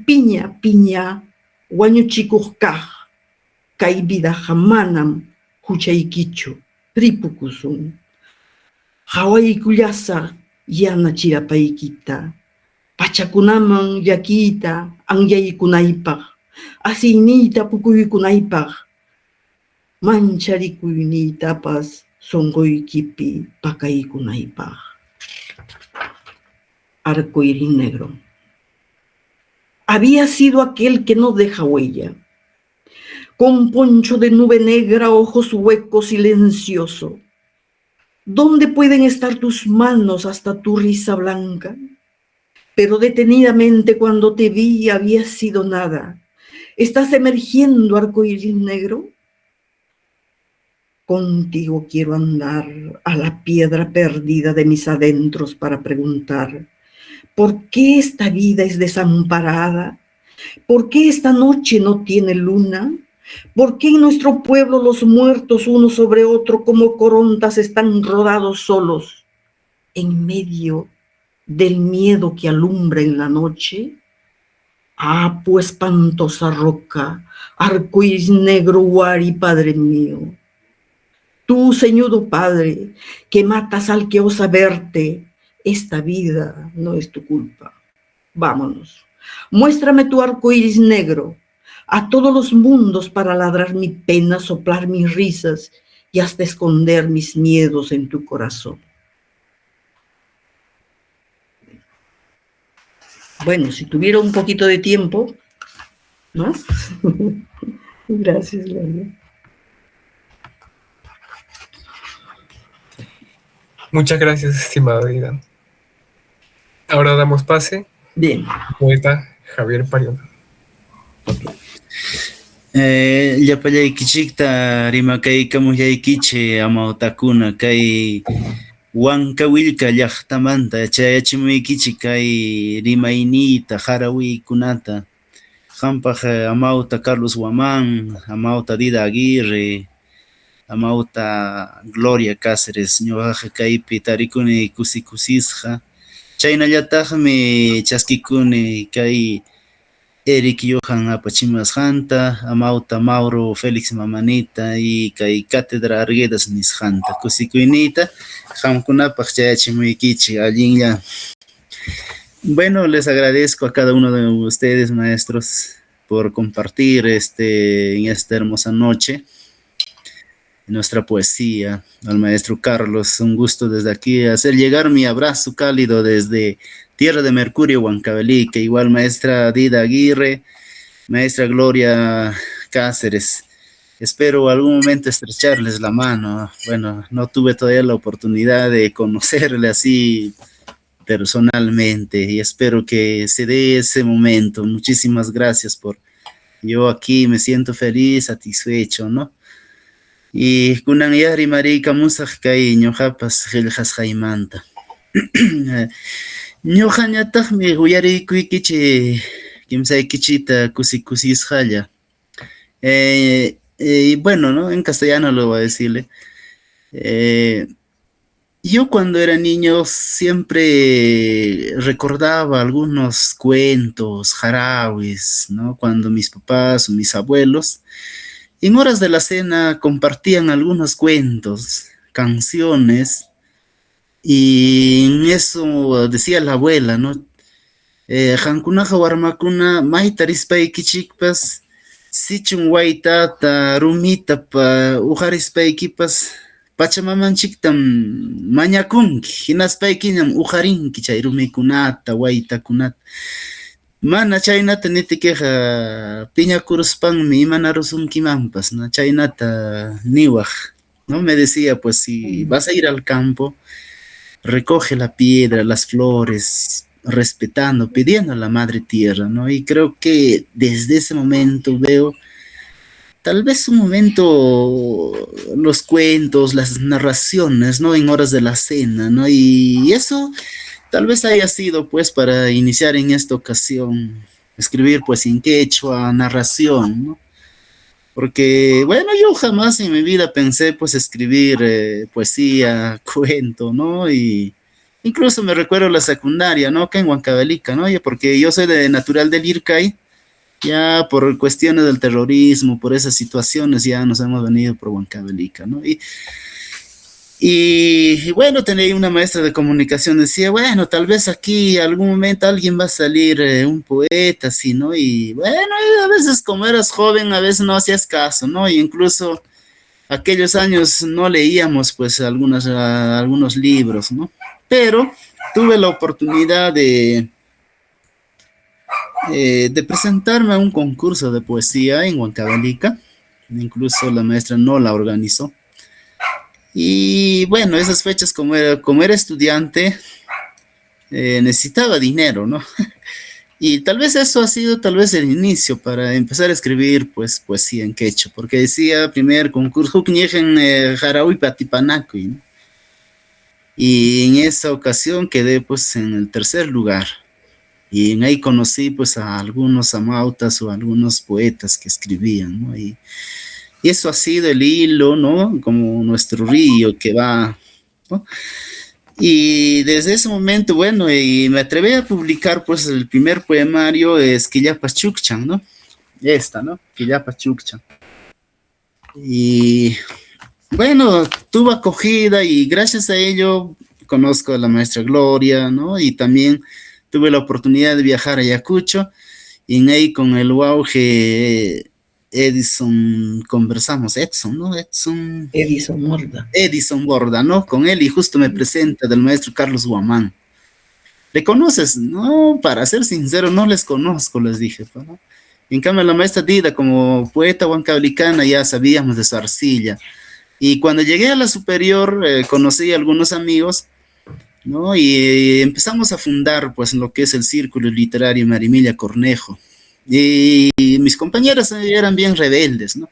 [SPEAKER 5] piña wañuchikuq kaq, kay vidaqa manam huchaykichu, ripukusun. Hawaykullasaq yana chirapaykita, pachakunaman llakiyta anyaykunaypaq, asiyniyta pukuykunaypaq, mancharikuyniytapas sonquykipi pakaykunaypaq. Arcoíris negro. Había sido aquel que no deja huella, con poncho de nube negra, ojos huecos, silencioso. ¿Dónde pueden estar tus manos hasta tu risa blanca? Pero detenidamente cuando te vi había sido nada. ¿Estás emergiendo, arcoíris negro? Contigo quiero andar a la piedra perdida de mis adentros para preguntar, ¿por qué esta vida es desamparada? ¿Por qué esta noche no tiene luna? ¿Por qué en nuestro pueblo los muertos uno sobre otro como corontas están rodados solos en medio del miedo que alumbra en la noche? Ah, pues espantosa roca, arcoíris negro, Wari, Padre mío. Tú, ceñudo Padre, que matas al que osa verte, esta vida no es tu culpa. Vámonos. Muéstrame tu arcoíris negro a todos los mundos para ladrar mi pena, soplar mis risas y hasta esconder mis miedos en tu corazón. Bueno, si tuviera un poquito de tiempo, ¿no? Gracias, Gloria.
[SPEAKER 1] Muchas gracias, estimada Ida. Ahora damos pase
[SPEAKER 5] Bien.
[SPEAKER 1] al poeta Javier Parión.
[SPEAKER 6] Llapallaykichikta rimakaykamusllaykichi amawtakuna kay Huancavillca llaqtamanta chayachimuykichik kay rimayniyta harawiykunata qampaq amawta Carlos Guamán, amawta Dida Aguirre, amawta Gloria Cáceres, ñuqaqa kaypi tarikuni kusikusisqa. Chaynallataqmi chaskikuni kay Eric Johan apachimasqanta, amawta Mauro Félix Mamanita y kay Cátedra Arguedas nisqanta kusikuyniyta qamkunapaq chayachimuykichik allinlla. Bueno, les agradezco a cada uno de ustedes, maestros, por compartir en esta hermosa noche nuestra poesía. Al maestro Carlos, un gusto desde aquí hacer llegar mi abrazo cálido desde Tierra de Mercurio, Huancavelica, que igual maestra Dida Aguirre, maestra Gloria Cáceres. Espero algún momento estrecharles la mano. Bueno, no tuve todavía la oportunidad de conocerle así personalmente y espero que se dé ese momento. Muchísimas gracias yo aquí me siento feliz, satisfecho, ¿no? Y kunan yari marika musaq kay ñuqapas qillqasqaymanta. Ñuqañataqmi uyarikuykichi kimsaykichita kusikusisqalla. Y bueno, ¿no? En castellano lo voy a decirle. Yo cuando era niño siempre recordaba algunos cuentos, jarawis, ¿no? Cuando mis papás o mis abuelos en horas de la cena compartían algunos cuentos, canciones, y en eso decía la abuela, ¿no? Hankunaja warmakuna maitarispaykichikpas sichun waitata rumita pa ujarispaykippas pachamamanchiktam mañakunki hinaspaykiñam ujarinki chay rumikunata waitakunata mana chaynata nitikeja piñakuruspanmi imana rusunkimanpas, ¿no? Chaynata niwaj, ¿no? Me decía, pues si vas a ir al campo, recoge la piedra, las flores, respetando, pidiendo a la madre tierra, ¿no? Y creo que desde ese momento veo, tal vez un momento, los cuentos, las narraciones, ¿no? En horas de la cena, ¿no? Y eso tal vez haya sido, pues, para iniciar en esta ocasión, escribir, pues, en quechua, narración, ¿no? Porque, bueno, yo jamás en mi vida pensé, pues, escribir poesía, cuento, ¿no? Y incluso me recuerdo la secundaria, ¿no? Acá en Huancavelica, ¿no? Porque yo soy natural del Ircay, ya por cuestiones del terrorismo, por esas situaciones, ya nos hemos venido por Huancavelica, ¿no? Y bueno, tenía una maestra de comunicación, decía, bueno, tal vez aquí algún momento alguien va a salir un poeta, así, ¿no? Y bueno, y a veces como eras joven, a veces no hacías caso, ¿no? Y incluso aquellos años no leíamos, pues, algunos libros, ¿no? Pero tuve la oportunidad de presentarme a un concurso de poesía en Huancavelica, incluso la maestra no la organizó. Y bueno, esas fechas, como era estudiante, necesitaba dinero, ¿no? Y tal vez eso ha sido tal vez el inicio para empezar a escribir, pues, poesía en quechua, porque decía primer concurso, en Jaraui Patipanaco, ¿no? Y en esa ocasión quedé, pues, en el tercer lugar. Y en ahí conocí, pues, a algunos amautas o a algunos poetas que escribían, ¿no? Y eso ha sido el hilo, ¿no? Como nuestro río que va, ¿no? Y desde ese momento, bueno, y me atreví a publicar, pues, el primer poemario es Quillapas Chukchan, ¿no? Esta, ¿no? Quillapas Chukchan. Y bueno, tuvo acogida y gracias a ello conozco a la maestra Gloria, ¿no? Y también tuve la oportunidad de viajar a Ayacucho y en ahí con el auge Edison conversamos, Edson, ¿no?
[SPEAKER 5] Edison Morda.
[SPEAKER 6] Edison Borda, ¿no? Con él y justo me presenta del maestro Carlos Guamán. ¿Le conoces? No, para ser sincero, no les conozco, les dije, ¿no? En cambio, la maestra Dida, como poeta huancavlicana, ya sabíamos de su arcilla. Y cuando llegué a la superior, conocí a algunos amigos, ¿no? Y empezamos a fundar, pues, lo que es el Círculo Literario Marimilia Cornejo. Y mis compañeras eran bien rebeldes, ¿no?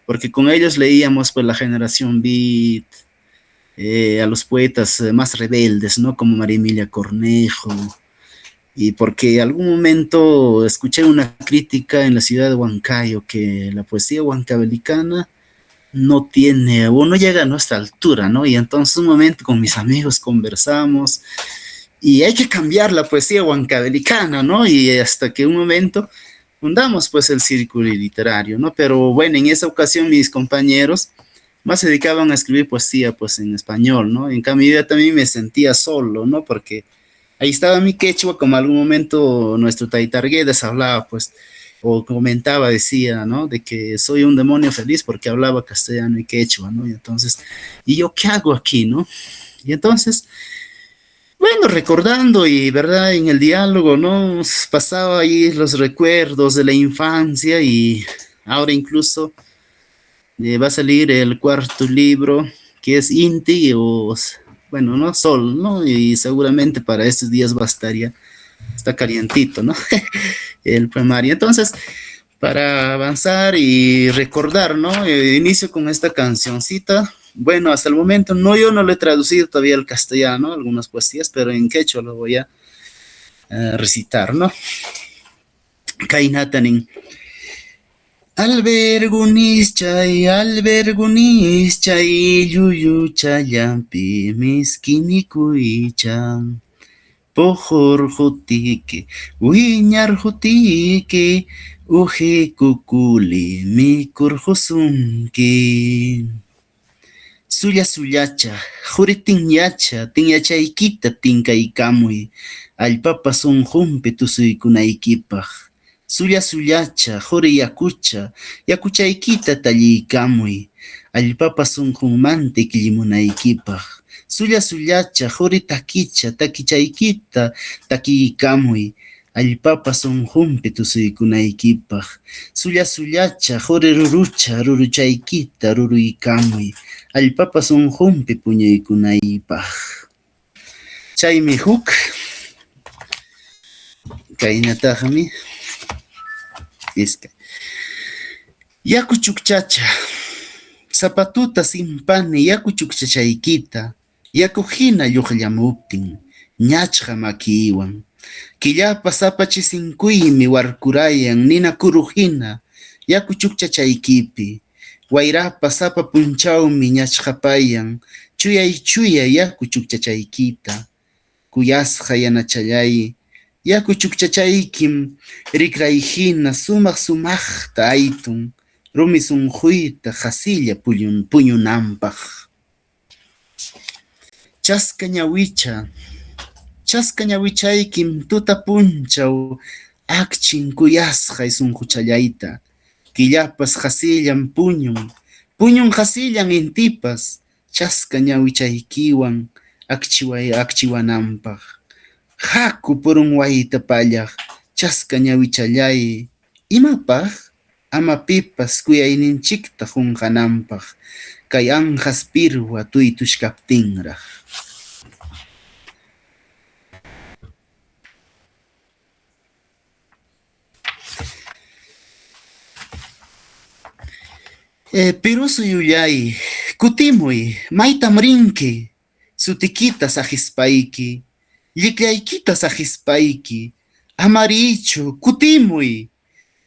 [SPEAKER 6] Porque con ellos leíamos, pues, la generación Beat, a los poetas más rebeldes, ¿no? Como María Emilia Cornejo. Y porque algún momento escuché una crítica en la ciudad de Huancayo que la poesía huancavelicana no tiene o no llega a nuestra altura, ¿no? Y entonces un momento con mis amigos conversamos y hay que cambiar la poesía huancavelicana, ¿no? Y hasta que un momento fundamos, pues, el Círculo Literario, ¿no? Pero bueno, en esa ocasión mis compañeros más se dedicaban a escribir poesía, pues, en español, ¿no? En cambio yo también me sentía solo, ¿no? Porque ahí estaba mi quechua, como algún momento nuestro Taitarguedes hablaba, pues, o comentaba, decía, ¿no? De que soy un demonio feliz porque hablaba castellano y quechua, ¿no? Y entonces, ¿y yo qué hago aquí, no? Y entonces, bueno, recordando y, ¿verdad? En el diálogo, ¿no? Pasaba ahí los recuerdos de la infancia y ahora incluso va a salir el cuarto libro, que es Inti o, bueno, ¿no? Sol, ¿no? Y seguramente para estos días va a estar ya, está calientito, ¿no? El poemario. Entonces, para avanzar y recordar, ¿no? Inicio con esta cancioncita. Bueno, hasta el momento yo no lo he traducido todavía al castellano, algunas poesías, pero en quechua lo voy a recitar, ¿no? Kainatanin. Albergunis chay, yuyu chayampi, miskinikuichan. Pojor jotike, wiñar jotike, uje kukuli, mi kurjosunki. Suya suyacha, juri tinyachaykita tinkaykamuy, allpapa sunqunpi tusuykunaykipaq. Suya suyacha, juri yakuchaykita talliykamuy, allpapa sunqunmanta ikllimunaykipaq. Suya suyacha, juri takichaykita takiykamuy, allpapa sunqunpi tusuykunaykipaq. Suya suyacha, juri ruruchaykita ruruykamuy, allpapa sunqunpi puñuykunaypaq. Chaymi huk, kaynataqmi iskay. Yaku chukchacha, zapatuta simpani yaku chukchachaykita, yaku hina lluqllamuptin, ñachqa makiwan. Killapa sapachisinkuymi warkurayan nina kuruhina, yaku chukchachaykipi. Wayrapa sapa punchawmi ñachqapayan, chuyay yaku chukchachaykita. Kuyasqa yanachallay, yaku chukchachaykim rikrayhina sumaqta aytun, rumi sunquyta hasilla puñunanpaq. Chaska ñawichaykim tuta punchaw akchin kuyasqay sunquchallayta. Killapas hasillan puñun hasillan intipas, chaska ñawichaykiwan akchiwananpaq. Haku purun wayta pallaq, chaska ñawichallay, imapaq? Ama pipas kuyayninchikta qunqananpaq, kay anqas pirwa tuytushkaptinraq. Pirusu yuyay, kutimuy, maytam rinki, sutikita saqispayki, lliklaykita saqispayki, amarichu, kutimuy,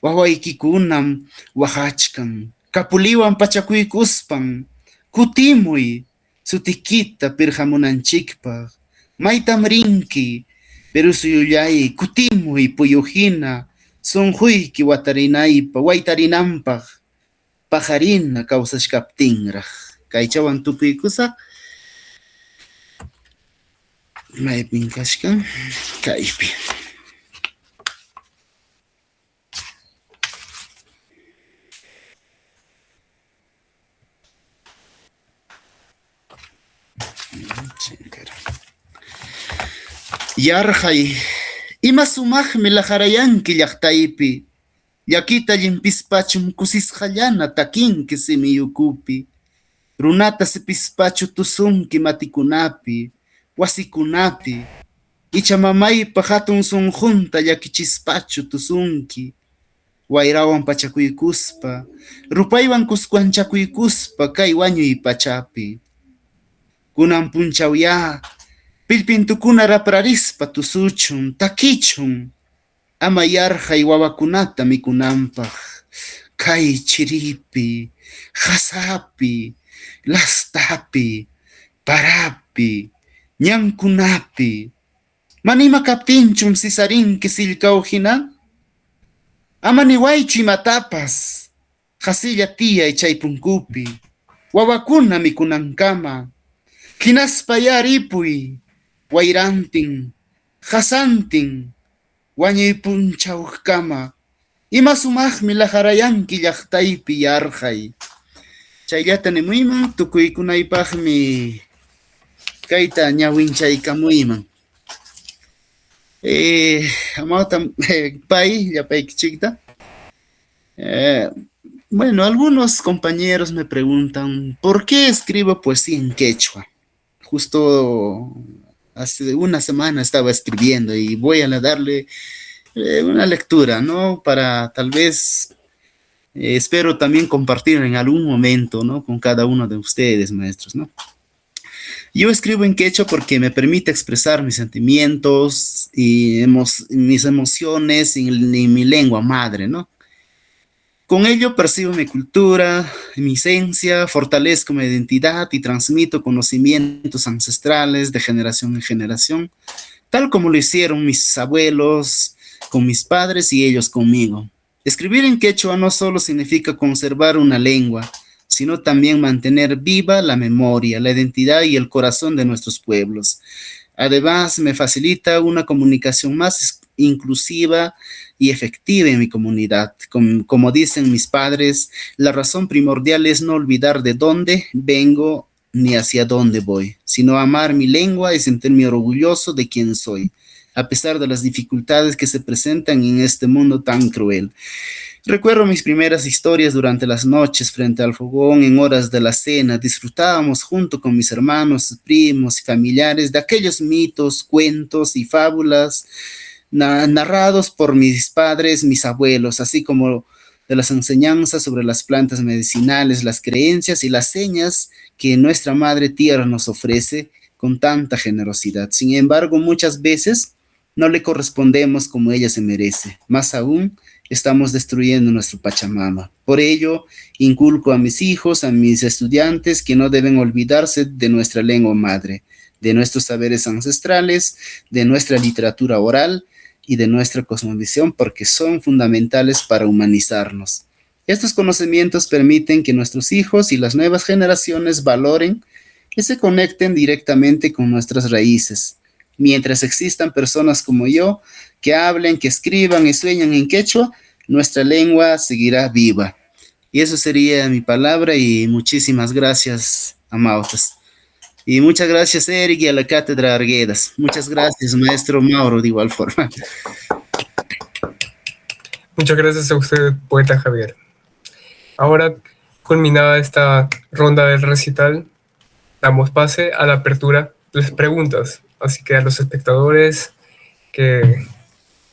[SPEAKER 6] wawaykikunam waqachkan, kapuliwan pachakuykuspan, kutimuy, sutikita pirhamunanchikpaq, maytam rinki, pirusu yuyay, kutimuy puyuhina, sunquyki waytarinanpaq, pajarina kawsashkaptinraq. Kaychawan tupuykusaq, maypin kashkan, kaypi. Yarhay, ima sumaqmi laqarayanki llaqtaypi, llakita llimpispachum kusisqallana takinki simiyukupi, runata sipispachu tusunki matikunapi, wasikunapi, icha mamaypa hatun sunqunta llakichispachu tusunki, wayrawan pachakuykuspa, rupaywan kuskuanchakuykuspa kay wañuy pachapi. Kunan punchawya, pillpintukuna raprarispa tusuchun, takichun, ama yarhay wawakunata mikunanpaq, kay chiripi, hasapi, lastapi, parapi, ñankunapi, manima kaptinchum sisarinki sillkaw hina? Ama niwaychu imatapas, hasilla tiyay chay punkupi, wawakuna mikunankama, hinaspa yaripuy, wayrantin, hasantin, wañuy punchawkama, ima sumaqmi laqarayanki llaqtaypi yarhay. Chayllata nimuyman, tukuykunaypaqmi kayta ñawinchaykamuyman. Amawta pay, llapaykichikta. Bueno, algunos compañeros me preguntan, ¿por qué escribo poesía en quechua? Justo hace una semana estaba escribiendo y voy a darle una lectura, ¿no? Para tal vez, espero también compartir en algún momento, ¿no? Con cada uno de ustedes, maestros, ¿no? Yo escribo en quechua porque me permite expresar mis sentimientos y mis emociones en mi lengua madre, ¿no? Con ello percibo mi cultura, mi esencia, fortalezco mi identidad y transmito conocimientos ancestrales de generación en generación, tal como lo hicieron mis abuelos con mis padres y ellos conmigo. Escribir en quechua no solo significa conservar una lengua, sino también mantener viva la memoria, la identidad y el corazón de nuestros pueblos. Además, me facilita una comunicación más inclusiva y efectiva en mi comunidad. Como dicen mis padres, la razón primordial es no olvidar de dónde vengo ni hacia dónde voy, sino amar mi lengua y sentirme orgulloso de quién soy, a pesar de las dificultades que se presentan en este mundo tan cruel. Recuerdo mis primeras historias durante las noches frente al fogón en horas de la cena. Disfrutábamos junto con mis hermanos, primos y familiares de aquellos mitos, cuentos y fábulas narrados por mis padres, mis abuelos, así como de las enseñanzas sobre las plantas medicinales, las creencias y las señas que nuestra Madre Tierra nos ofrece con tanta generosidad. Sin embargo, muchas veces no le correspondemos como ella se merece. Más aún, estamos destruyendo nuestro Pachamama. Por ello, inculco a mis hijos, a mis estudiantes, que no deben olvidarse de nuestra lengua madre, de nuestros saberes ancestrales, de nuestra literatura oral y de nuestra cosmovisión, porque son fundamentales para humanizarnos. Estos conocimientos permiten que nuestros hijos y las nuevas generaciones valoren y se conecten directamente con nuestras raíces. Mientras existan personas como yo que hablen, que escriban y sueñan en quechua, nuestra lengua seguirá viva. Y eso sería mi palabra y muchísimas gracias, amautas. Y muchas gracias, Eric, y a la Cátedra Arguedas. Muchas gracias, maestro Mauro, de igual forma.
[SPEAKER 1] Muchas gracias a usted, poeta Javier. Ahora, culminada esta ronda del recital, damos pase a la apertura de las preguntas. Así que a los espectadores que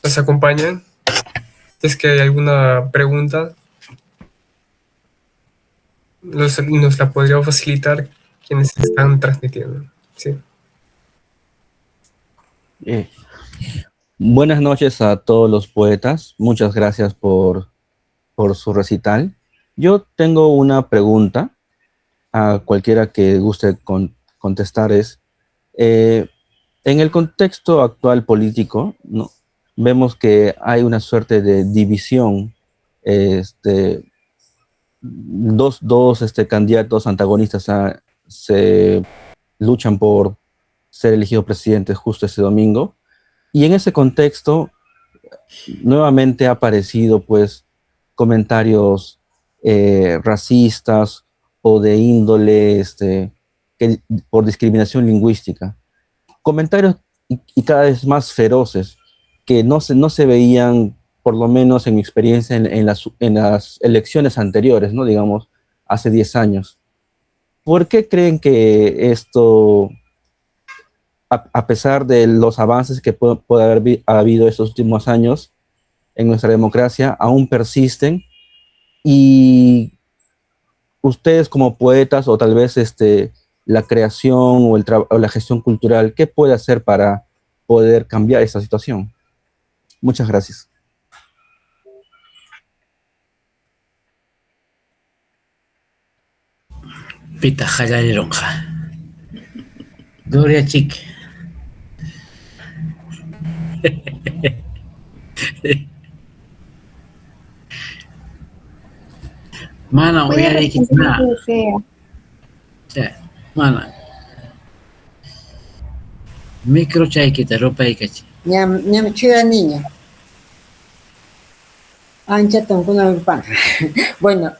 [SPEAKER 1] nos acompañan, si es que hay alguna pregunta, nos la podría facilitar quienes están transmitiendo. Sí.
[SPEAKER 7] Buenas noches a todos los poetas. Muchas gracias por su recital. Yo tengo una pregunta a cualquiera que guste contestar. En el contexto actual político, ¿no? Vemos que hay una suerte de división. Dos candidatos antagonistas se luchan por ser elegido presidente justo ese domingo. Y en ese contexto, nuevamente ha aparecido, pues, comentarios racistas o de índole por discriminación lingüística. Comentarios y cada vez más feroces que no se veían, por lo menos en mi experiencia, en las elecciones anteriores, ¿no? Digamos, hace 10 años. ¿Por qué creen que esto, a pesar de los avances que puede haber habido estos últimos años en nuestra democracia, aún persisten? Y ustedes como poetas, o tal vez la creación o la gestión cultural, ¿qué puede hacer para poder cambiar esta situación? Muchas gracias.
[SPEAKER 3] Pita Jayarironja. Gloria Chic. Mana,
[SPEAKER 8] Puede
[SPEAKER 3] oye,
[SPEAKER 8] responder lo que desea.
[SPEAKER 3] mana. Micro chaykita rupaykachi.
[SPEAKER 2] Ñam chura niña. Ancha tonkuna pan. Bueno,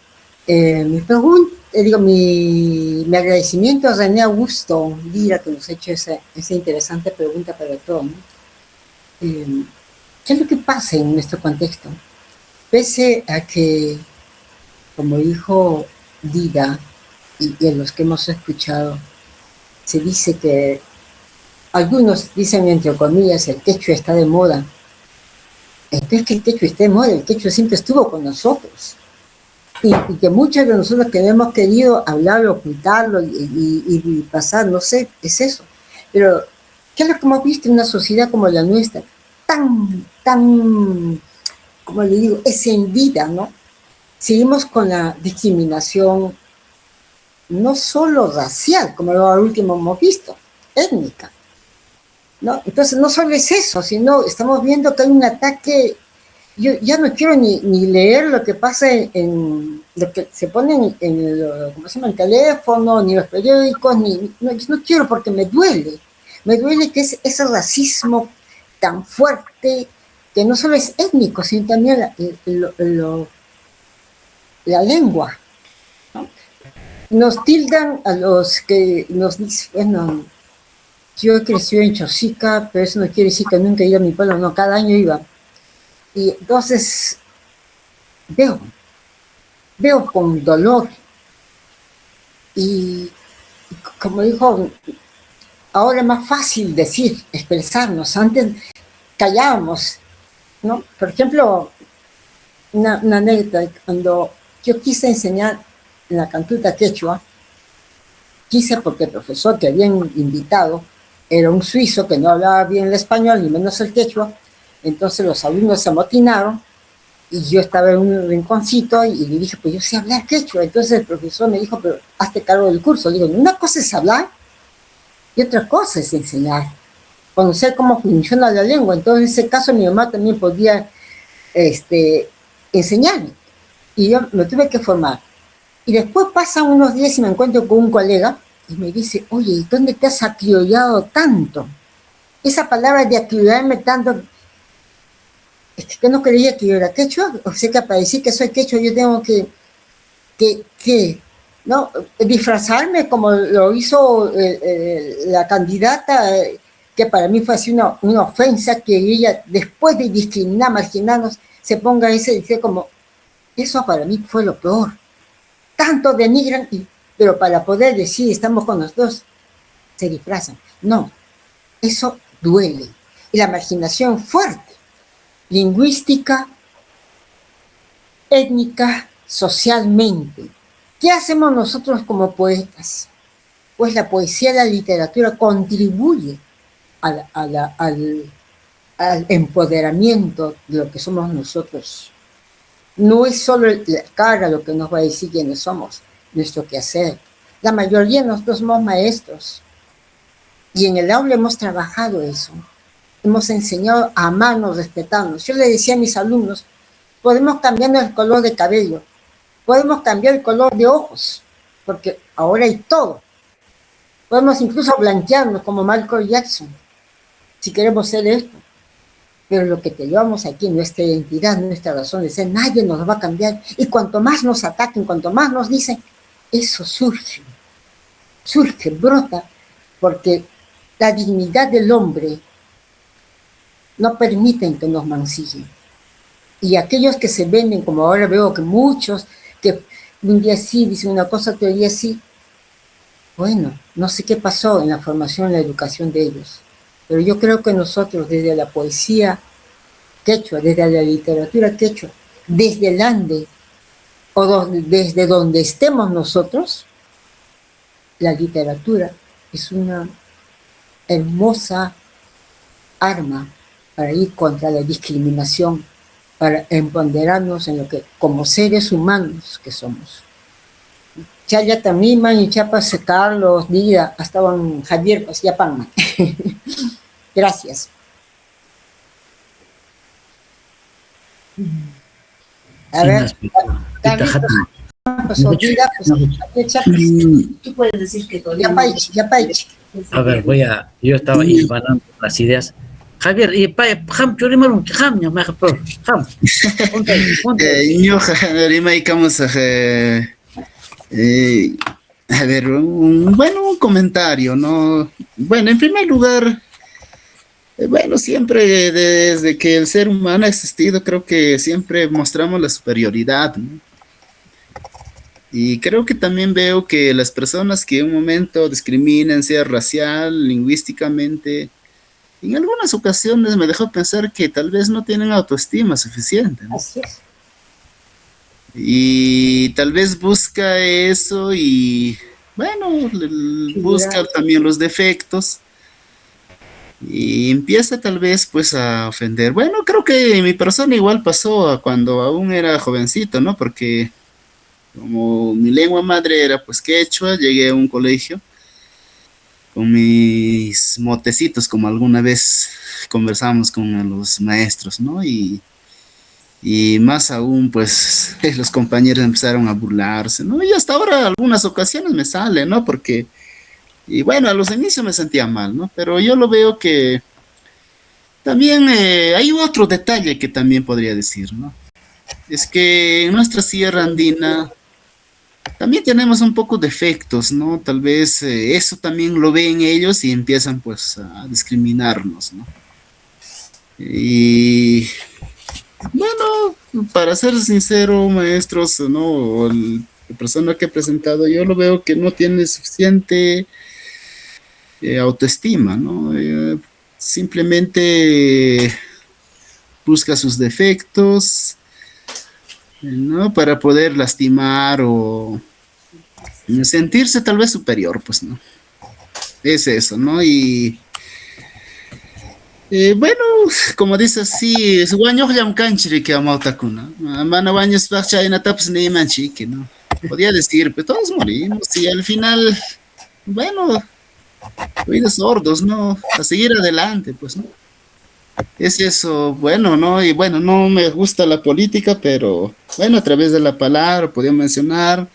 [SPEAKER 2] mi pregunta, mi agradecimiento a René Augusto Lira, que nos ha hecho esa interesante pregunta para todos, ¿no? ¿Qué es lo que pasa en nuestro contexto? Pese a que, como dijo Dida, y en los que hemos escuchado, se dice que algunos dicen, entre comillas, el quechua está de moda. Entonces, que el quechua esté de moda, el quechua siempre estuvo con nosotros. Y que muchos de nosotros que hemos querido hablarlo, ocultarlo y pasar, no sé, es eso. Pero, ¿qué es lo que hemos visto en una sociedad como la nuestra? Tan, como le digo, escindida, ¿no? Seguimos con la discriminación, no solo racial, como lo último hemos visto, étnica, ¿no? Entonces, no solo es eso, sino estamos viendo que hay un ataque. Yo ya no quiero ni leer lo que pasa en lo que se pone ¿cómo se llama? El teléfono, ni los periódicos, no, yo no quiero porque me duele que es ese racismo tan fuerte, que no solo es étnico, sino también la lengua, ¿no? Nos tildan a los que nos dicen, bueno, yo he crecido en Chosica, pero eso no quiere decir que nunca he ido a mi pueblo, no, cada año iba. Y entonces veo con dolor. Y como dijo, ahora es más fácil decir, expresarnos. Antes callábamos, ¿no? Por ejemplo, una anécdota, cuando yo quise enseñar en la cantuta quechua, quise porque el profesor que habían invitado era un suizo que no hablaba bien el español, ni menos el quechua, entonces los alumnos se amotinaron y yo estaba en un rinconcito y le dije, pues yo sé hablar quechua. Entonces el profesor me dijo, pero hazte cargo del curso. Digo, una cosa es hablar y otra cosa es enseñar, conocer cómo funciona la lengua. Entonces en ese caso mi mamá también podía enseñarme y yo me tuve que formar. Y después pasan unos días y me encuentro con un colega y me dice, oye, ¿dónde te has acriollado tanto? Esa palabra de acriollarme tanto, es que no creía que yo era quechua, o sea que para decir que soy quechua yo tengo que ¿no? Disfrazarme como lo hizo la candidata, que para mí fue así una ofensa, que ella, después de discriminar, marginarnos, se ponga ese, dice como, eso para mí fue lo peor. Tanto denigran, pero para poder decir estamos con los dos, se disfrazan. No, eso duele. Y la marginación fuerte, lingüística, étnica, socialmente. ¿Qué hacemos nosotros como poetas? Pues la poesía y la literatura contribuye al empoderamiento de lo que somos nosotros. No es solo la cara lo que nos va a decir quiénes somos, nuestro quehacer. La mayoría de nosotros somos maestros y en el aula hemos trabajado eso. Hemos enseñado a amarnos, respetarnos. Yo le decía a mis alumnos, podemos cambiar el color de cabello, podemos cambiar el color de ojos, porque ahora hay todo. Podemos incluso blanquearnos como Michael Jackson, si queremos ser esto. Pero lo que te llevamos aquí, nuestra identidad, nuestra razón de ser, nadie nos va a cambiar. Y cuanto más nos ataquen, cuanto más nos dicen, eso surge, brota, porque la dignidad del hombre no permiten que nos mancillen. Y aquellos que se venden, como ahora veo que muchos, que un día sí dicen una cosa, otro día sí, bueno, no sé qué pasó en la formación, en la educación de ellos. Pero yo creo que nosotros, desde la poesía quechua, desde la literatura quechua, desde el Ande, desde donde estemos nosotros, la literatura es una hermosa arma para ir contra la discriminación, para empoderarnos en lo que, como seres humanos que somos. Chaya Tamiman y Chiapas Carlos, Dida, hasta Javier, pues ya pan. Gracias. A ver, Carlitos, pues olvida, pues tú puedes decir que todavía ya paichi.
[SPEAKER 3] A ver, yo estaba hilvanando las ideas. Javier, y Ham, yo rimaron Ham, ya me por Ham.
[SPEAKER 6] Yo rimaicamos a ver, un comentario, ¿no? Bueno, en primer lugar, bueno, siempre desde que el ser humano ha existido, creo que siempre mostramos la superioridad, ¿no? Y creo que también veo que las personas que en un momento discriminan, sea racial, lingüísticamente, en algunas ocasiones me dejó pensar que tal vez no tienen autoestima suficiente, ¿no?
[SPEAKER 2] Así es.
[SPEAKER 6] Y tal vez busca eso y, bueno, busca también los defectos y empieza tal vez pues a ofender. Bueno, creo que mi persona igual pasó cuando aún era jovencito, ¿no? Porque como mi lengua madre era pues quechua, llegué a un colegio con mis motecitos, como alguna vez conversamos con los maestros, ¿no? Y y más aún, pues, los compañeros empezaron a burlarse, ¿no? Y hasta ahora algunas ocasiones me sale, ¿no? Porque, y bueno, a los inicios me sentía mal, ¿no? Pero yo lo veo que también hay otro detalle que también podría decir, ¿no? Es que en nuestra sierra andina también tenemos un poco de efectos, ¿no? Tal vez eso también lo ven ellos y empiezan pues a discriminarnos, ¿no? Y bueno, para ser sincero, maestros, ¿no? O la persona que he presentado, yo lo veo que no tiene suficiente autoestima, ¿no? Simplemente busca sus defectos, ¿no? Para poder lastimar o sentirse tal vez superior, pues, ¿no? Es eso, ¿no? Y bueno, como dice así, es guaño ya un canchiri que amo takuna. Mana baños bacha en ataps ni manchique, ¿no? Podía decir, pues todos morimos y al final, bueno, oídos sordos, ¿no? A seguir adelante, pues, ¿no? Es eso, bueno, ¿no? Y bueno, no me gusta la política, pero bueno, a través de la palabra podía mencionar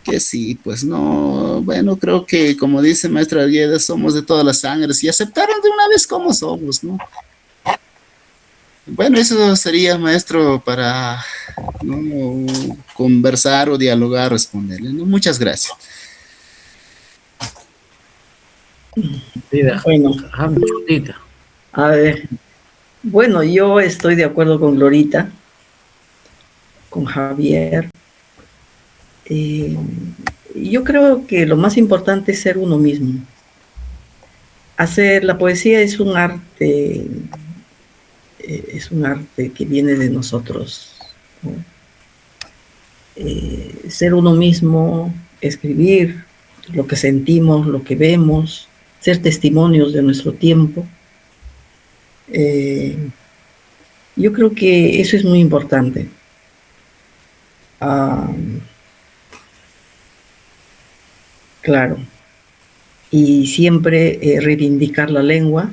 [SPEAKER 6] que sí, pues no, bueno, creo que como dice maestra Argueda, somos de todas las sangres y aceptaron de una vez como somos, ¿no? Bueno, eso sería, maestro, para ¿no? conversar o dialogar, responderle, ¿no? Muchas gracias.
[SPEAKER 5] Bueno,
[SPEAKER 3] Chutita.
[SPEAKER 5] a ver, bueno, yo estoy de acuerdo con Glorita, con Javier. Yo creo que lo más importante es ser uno mismo. Hacer la poesía es un arte que viene de nosotros, ¿no? Ser uno mismo, escribir lo que sentimos, lo que vemos, ser testimonios de nuestro tiempo. Yo creo que eso es muy importante. Claro. Y siempre reivindicar la lengua,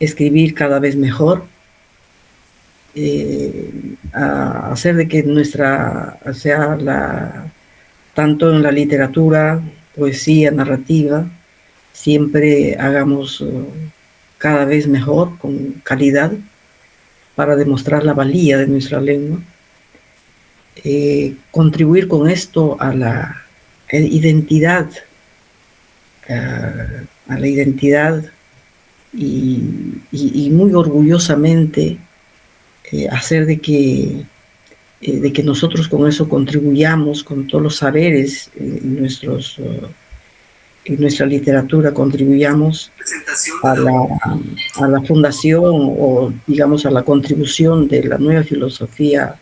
[SPEAKER 5] escribir cada vez mejor, a hacer de que nuestra, o sea, tanto en la literatura, poesía, narrativa, siempre hagamos cada vez mejor, con calidad, para demostrar la valía de nuestra lengua. Contribuir con esto a la identidad, a la identidad y muy orgullosamente hacer de que nosotros con eso contribuyamos con todos los saberes en nuestra literatura, contribuyamos a la fundación o digamos a la contribución de la nueva filosofía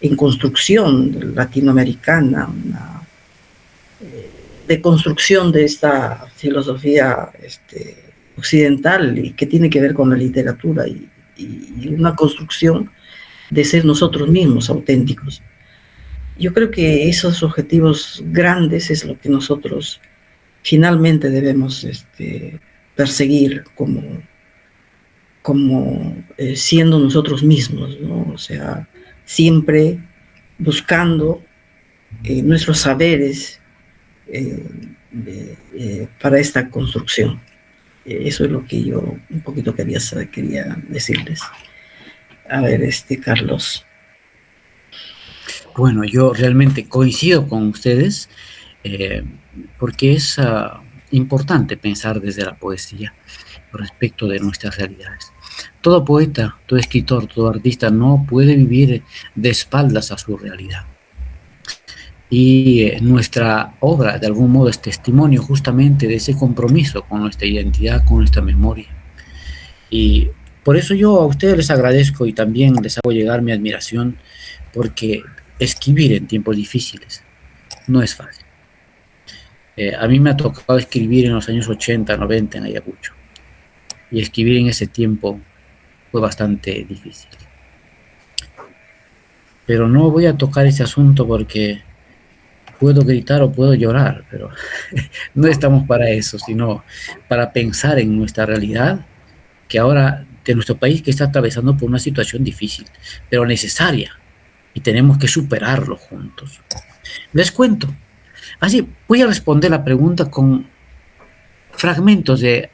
[SPEAKER 5] en construcción latinoamericana, de construcción de esta filosofía occidental y que tiene que ver con la literatura y una construcción de ser nosotros mismos auténticos. Yo creo que esos objetivos grandes es lo que nosotros finalmente debemos perseguir como siendo nosotros mismos, ¿no? O sea, siempre buscando nuestros saberes para esta construcción. Eso es lo que yo un poquito quería decirles. A ver, Carlos.
[SPEAKER 3] Bueno, yo realmente coincido con ustedes porque es importante pensar desde la poesía respecto de nuestras realidades. Todo poeta, todo escritor, todo artista no puede vivir de espaldas a su realidad. Y nuestra obra, de algún modo, es testimonio justamente de ese compromiso con nuestra identidad, con nuestra memoria. Y por eso yo a ustedes les agradezco y también les hago llegar mi admiración, porque escribir en tiempos difíciles no es fácil. A mí me ha tocado escribir en los años 80, 90 en Ayacucho. Y escribir en ese tiempo fue bastante difícil. Pero no voy a tocar ese asunto porque puedo gritar o puedo llorar, pero no estamos para eso, sino para pensar en nuestra realidad, que ahora de nuestro país que está atravesando por una situación difícil, pero necesaria, y tenemos que superarlo juntos. Les cuento. Así, voy a responder la pregunta con fragmentos de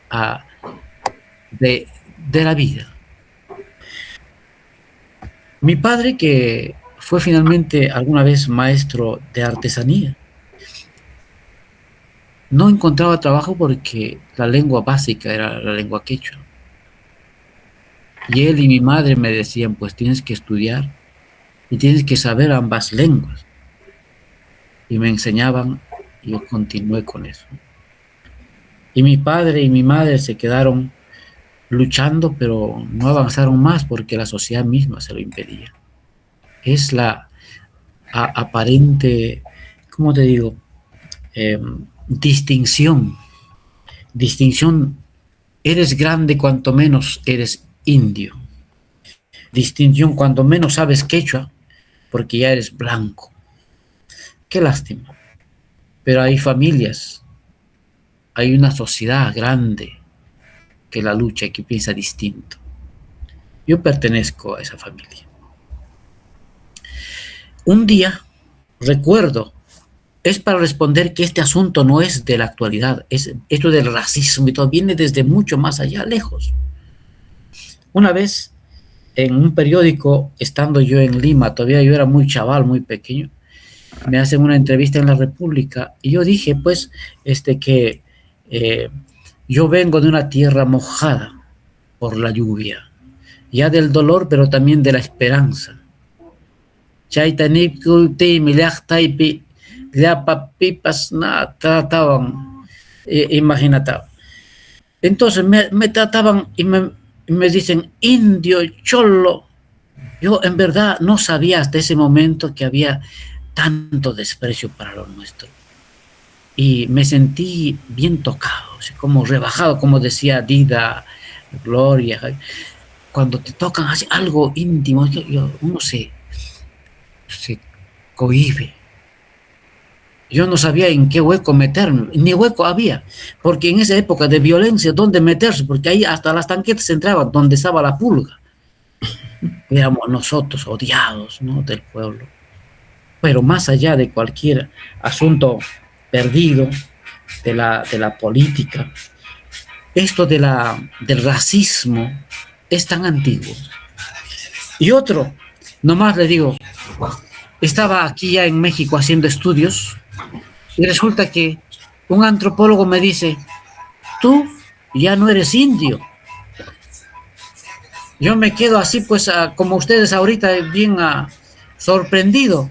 [SPEAKER 3] la vida. Mi padre, que fue finalmente alguna vez maestro de artesanía, no encontraba trabajo porque la lengua básica era la lengua quechua. Y él y mi madre me decían, pues tienes que estudiar y tienes que saber ambas lenguas. Y me enseñaban y yo continué con eso. Y mi padre y mi madre se quedaron luchando, pero no avanzaron más porque la sociedad misma se lo impedía. Es la aparente, ¿cómo te digo? Distinción. Eres grande cuanto menos eres indio. Distinción cuando menos sabes quechua, porque ya eres blanco. Qué lástima. Pero hay familias, hay una sociedad grande que la lucha y que piensa distinto. Yo pertenezco a esa familia. Un día, recuerdo, es para responder que este asunto no es de la actualidad, esto del racismo y todo viene desde mucho más allá, lejos. Una vez, en un periódico, estando yo en Lima, todavía yo era muy chaval, muy pequeño, me hacen una entrevista en La República y yo dije, pues, que yo vengo de una tierra mojada por la lluvia, ya del dolor, pero también de la esperanza. Imagínate. Entonces me trataban y me dicen indio, cholo. Yo en verdad no sabía hasta ese momento que había tanto desprecio para lo nuestro. Y me sentí bien tocado, así como rebajado, como decía Dida, Gloria. Cuando te tocan así algo íntimo, uno se cohíbe. Yo no sabía en qué hueco meterme, ni hueco había, porque en esa época de violencia, ¿dónde meterse? Porque ahí hasta las tanquetas entraban, donde estaba la pulga. Éramos nosotros odiados, ¿no?, del pueblo. Pero más allá de cualquier asunto perdido, de la política, esto del racismo es tan antiguo. Y otro, nomás le digo, estaba aquí ya en México haciendo estudios y resulta que un antropólogo me dice, tú ya no eres indio. Yo me quedo así, pues, como ustedes ahorita, bien sorprendido.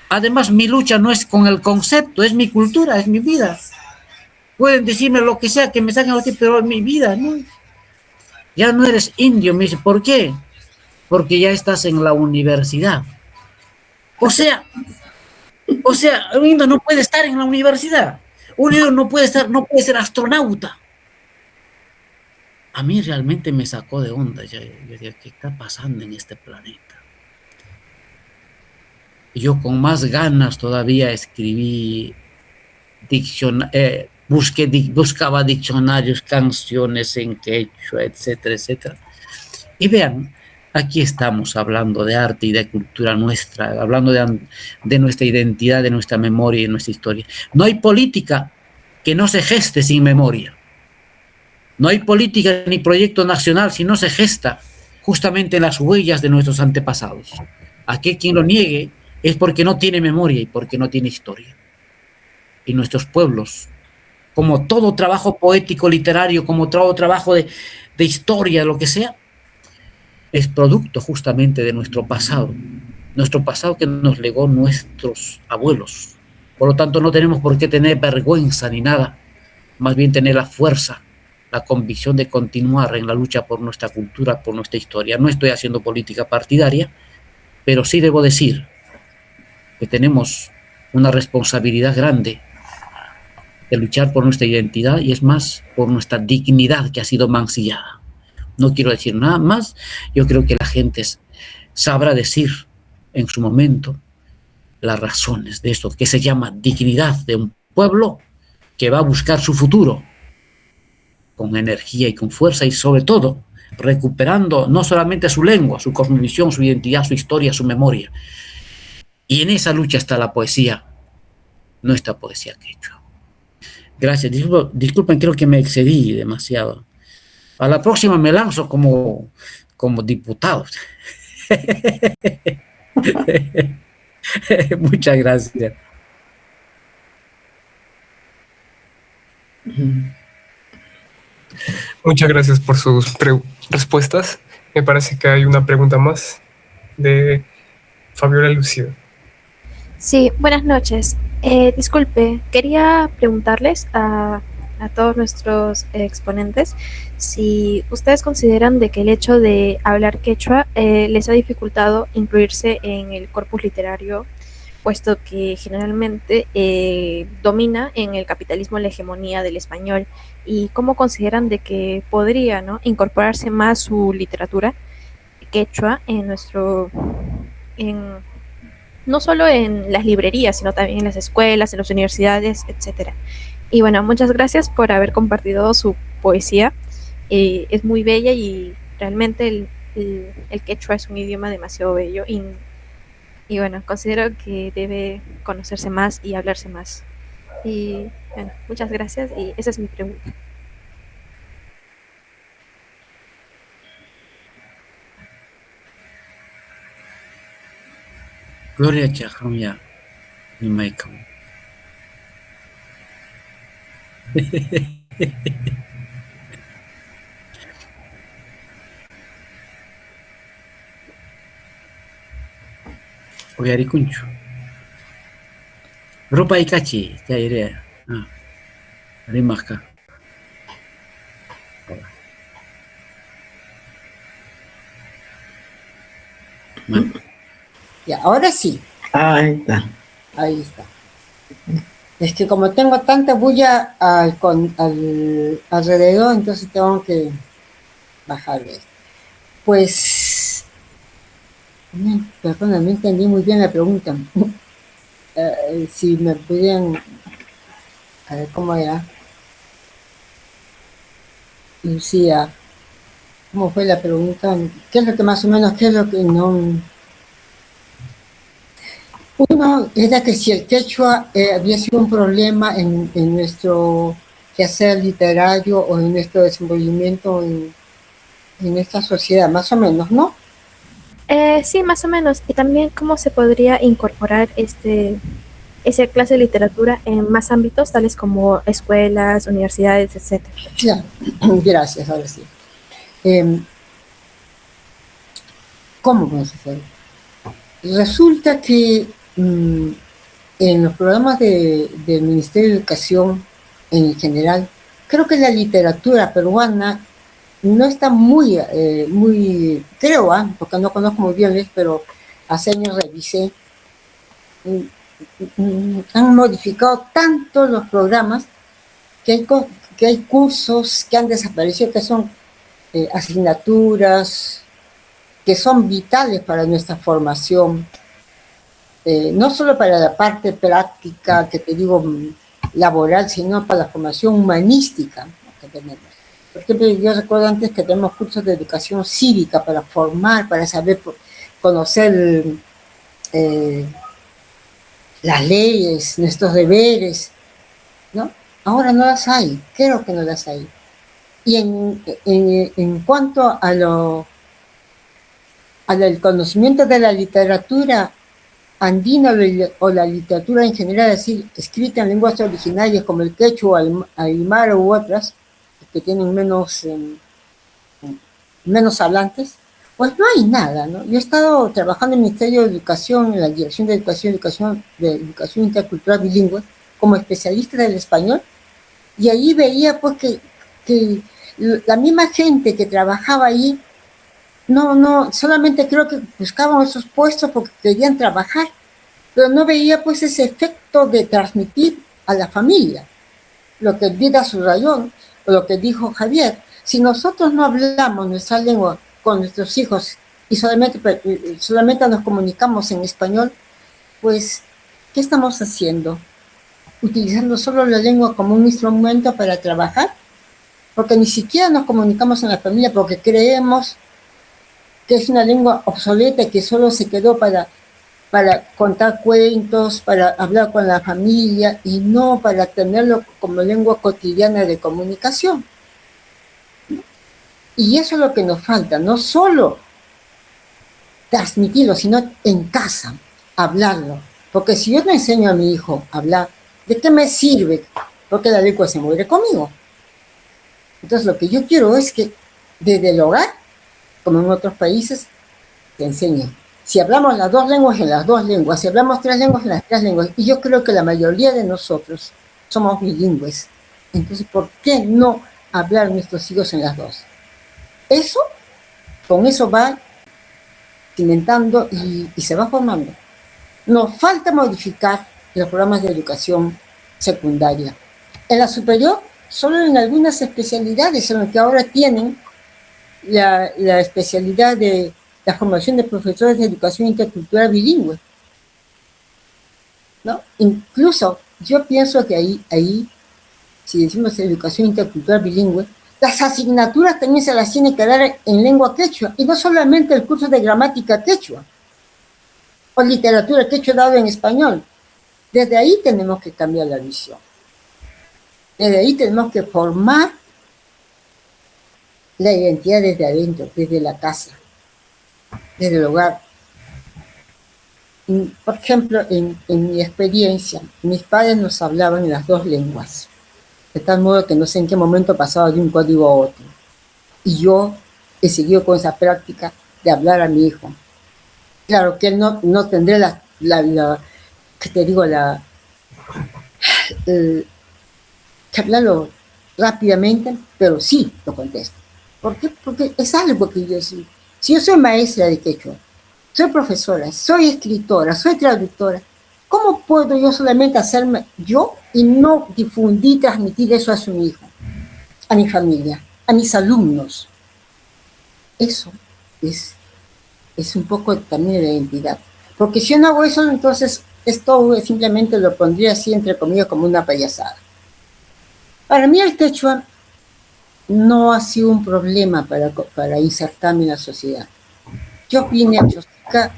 [SPEAKER 3] Además, mi lucha no es con el concepto, es mi cultura, es mi vida. Pueden decirme lo que sea, que me saquen aquí, pero es mi vida, ¿no? Ya no eres indio, me dice, ¿por qué? Porque ya estás en la universidad. O sea, un indio no puede estar en la universidad. Un indio no puede ser astronauta. A mí realmente me sacó de onda. Yo dije, ¿qué está pasando en este planeta? Y yo con más ganas todavía escribí, buscaba diccionarios, canciones en quechua, etcétera, etcétera. Y vean, aquí estamos hablando de arte y de cultura nuestra, hablando de nuestra identidad, de nuestra memoria y de nuestra historia. No hay política que no se geste sin memoria. No hay política ni proyecto nacional si no se gesta justamente en las huellas de nuestros antepasados. Aquel quien lo niegue es porque no tiene memoria y porque no tiene historia. Y nuestros pueblos, como todo trabajo poético, literario, como todo trabajo de historia, lo que sea, es producto justamente de nuestro pasado que nos legó nuestros abuelos. Por lo tanto, no tenemos por qué tener vergüenza ni nada, más bien tener la fuerza, la convicción de continuar en la lucha por nuestra cultura, por nuestra historia. No estoy haciendo política partidaria, pero sí debo decir que tenemos una responsabilidad grande de luchar por nuestra identidad y es más, por nuestra dignidad que ha sido mancillada. No quiero decir nada más, yo creo que la gente sabrá decir en su momento las razones de esto, que se llama dignidad de un pueblo que va a buscar su futuro con energía y con fuerza y sobre todo recuperando no solamente su lengua, su cosmovisión, su identidad, su historia, su memoria. Y en esa lucha está la poesía, nuestra poesía quechua. Gracias, disculpen, creo que me excedí demasiado. A la próxima me lanzo como diputado. Muchas gracias.
[SPEAKER 1] Muchas gracias por sus respuestas. Me parece que hay una pregunta más de Fabiola Lucido.
[SPEAKER 8] Sí, buenas noches. Disculpe, quería preguntarles a todos nuestros exponentes si ustedes consideran de que el hecho de hablar quechua les ha dificultado incluirse en el corpus literario, puesto que generalmente domina en el capitalismo la hegemonía del español, y cómo consideran de que podría, ¿no?, incorporarse más su literatura quechua en no solo en las librerías, sino también en las escuelas, en las universidades, etcétera. Y bueno, muchas gracias por haber compartido su poesía. Es muy bella y realmente el quechua es un idioma demasiado bello y bueno, considero que debe conocerse más y hablarse más. Y bueno, muchas gracias y esa es mi pregunta.
[SPEAKER 3] Gloria Chajamya, mi Michael. Oyari kunchu. Ropa ikachi, ya iré. Rimaka.
[SPEAKER 2] Y ahora sí,
[SPEAKER 5] Ahí está.
[SPEAKER 2] ahí está. Es que como tengo tanta bulla alrededor, entonces tengo que bajarle. Pues, perdón, no entendí muy bien la pregunta. Si me pudieran, a ver cómo era. Lucía, ¿cómo fue la pregunta? ¿Qué es lo que más o menos, qué es lo que no? Uno era que si el quechua había sido un problema en nuestro quehacer literario o en nuestro desenvolvimiento en esta sociedad, más o menos, ¿no?
[SPEAKER 8] Sí, más o menos. Y también cómo se podría incorporar esa clase de literatura en más ámbitos, tales como escuelas, universidades, etcétera.
[SPEAKER 2] Ya, gracias, ahora sí. ¿Cómo vamos a hacer? Resulta que en los programas del Ministerio de Educación en general, creo que la literatura peruana no está muy, creo, porque no conozco muy bien, pero hace años revisé, han modificado tanto los programas que hay cursos que han desaparecido, que son asignaturas que son vitales para nuestra formación, no solo para la parte práctica, que te digo, laboral, sino para la formación humanística que tenemos. Por ejemplo, yo recuerdo antes que tenemos cursos de educación cívica para formar, para saber, conocer las leyes, nuestros deberes, ¿no? Ahora no las hay, creo que no las hay. Y en cuanto al conocimiento de la literatura andina o la literatura en general, es decir, escrita en lenguas originarias como el quechua, aymara u otras, que tienen menos hablantes, pues no hay nada, ¿no? Yo he estado trabajando en el Ministerio de Educación, en la Dirección de Educación Intercultural Bilingüe, como especialista del español, y allí veía pues que la misma gente que trabajaba allí, no, solamente creo que buscaban esos puestos porque querían trabajar, pero no veía pues ese efecto de transmitir a la familia, lo que Vida subrayó, o lo que dijo Javier. Si nosotros no hablamos nuestra lengua con nuestros hijos y solamente nos comunicamos en español, pues, ¿qué estamos haciendo? ¿Utilizando solo la lengua como un instrumento para trabajar? porque ni siquiera nos comunicamos en la familia porque creemos que es una lengua obsoleta que solo se quedó para contar cuentos, para hablar con la familia y no para tenerlo como lengua cotidiana de comunicación. Y eso es lo que nos falta, no solo transmitirlo, sino en casa, hablarlo. Porque si yo no enseño a mi hijo a hablar, ¿de qué me sirve? Porque la lengua se muere conmigo. Entonces lo que yo quiero es que desde el hogar, como en otros países, te enseñen. Si hablamos las dos lenguas, en las dos lenguas. Si hablamos tres lenguas, en las tres lenguas. Y yo creo que la mayoría de nosotros somos bilingües. Entonces, ¿por qué no hablar a nuestros hijos en las dos? Eso, con eso va cimentando y se va formando. Nos falta modificar los programas de educación secundaria. En la superior, solo en algunas especialidades, en las que ahora tienen la especialidad de la formación de profesores de educación intercultural bilingüe, ¿no? Incluso yo pienso que ahí, si decimos educación intercultural bilingüe, las asignaturas también se las tiene que dar en lengua quechua, y no solamente el curso de gramática quechua o literatura quechua dado en español. Desde ahí tenemos que cambiar la visión. Desde ahí tenemos que formar la identidad desde adentro, desde la casa, desde el hogar. Por ejemplo, en mi experiencia, mis padres nos hablaban en las dos lenguas, de tal modo que no sé en qué momento pasaba de un código a otro. Y yo he seguido con esa práctica de hablar a mi hijo. Claro que él no tendrá que hablarlo rápidamente, pero sí lo contesto. ¿Por qué? Porque es algo que yo soy. Si yo soy maestra de quechua, soy profesora, soy escritora, soy traductora, ¿cómo puedo yo solamente hacerme yo y no difundir, transmitir eso a su hijo, a mi familia, a mis alumnos? Eso es un poco también de la identidad. Porque si yo no hago eso, entonces esto simplemente lo pondría así, entre comillas, como una payasada. Para mí el quechua no ha sido un problema para insertarme en la sociedad. Yo vine a Chosica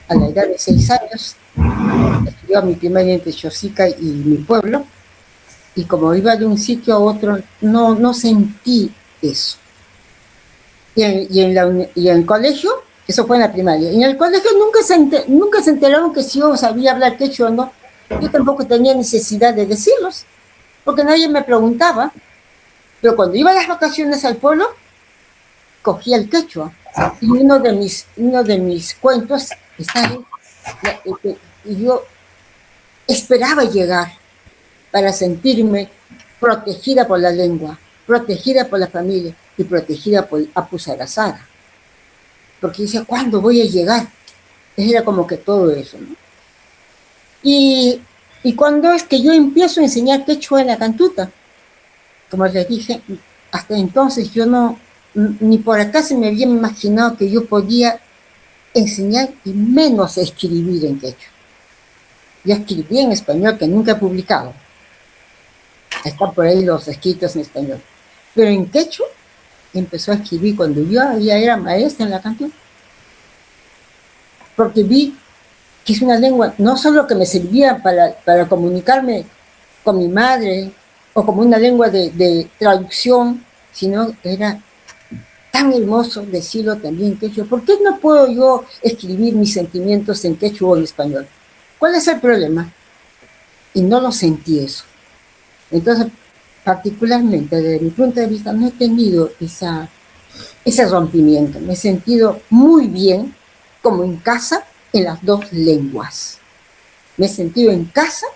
[SPEAKER 2] a la edad de 6 años, estudié mi primer año entre Chosica y mi pueblo, y como iba de un sitio a otro, no sentí eso. Y en el colegio, eso fue en la primaria, en el colegio nunca se enteraron que si yo sabía hablar quechua o no. Yo tampoco tenía necesidad de decirlos, porque nadie me preguntaba. Pero cuando iba a las vacaciones al pueblo, cogía el quechua. Y uno de mis cuentos está ahí. Y yo esperaba llegar para sentirme protegida por la lengua, protegida por la familia y protegida por Apu Sarasara. Porque decía, ¿cuándo voy a llegar? Era como que todo eso, ¿no? Y cuando es que yo empiezo a enseñar quechua en la cantuta, como les dije, hasta entonces yo ni por acá se me había imaginado que yo podía enseñar y menos escribir en quechua. Yo escribí en español, que nunca he publicado. Están por ahí los escritos en español. Pero en quechua empezó a escribir cuando yo ya era maestra en la cantuta. Porque vi que es una lengua no solo que me servía para comunicarme con mi madre, o como una lengua de traducción, sino era tan hermoso decirlo también en quechua. ¿Por qué no puedo yo escribir mis sentimientos en quechua o en español? ¿Cuál es el problema? Y no lo sentí eso. Entonces, particularmente desde mi punto de vista, no he tenido ese rompimiento. Me he sentido muy bien, como en casa, en las dos lenguas. Me he sentido en casa,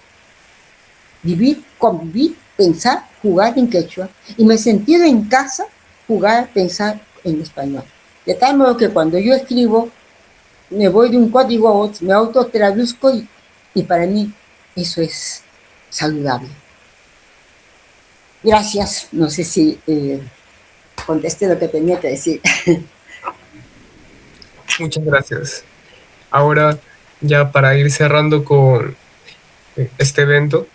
[SPEAKER 2] vivir, convivir, pensar, jugar en quechua, y me he sentido en casa, jugar, pensar en español. De tal modo que cuando yo escribo, me voy de un código a otro, me autotraduzco y para mí eso es saludable. Gracias. No sé si contesté lo que tenía que decir.
[SPEAKER 1] Muchas gracias. Ahora, ya para ir cerrando con este evento,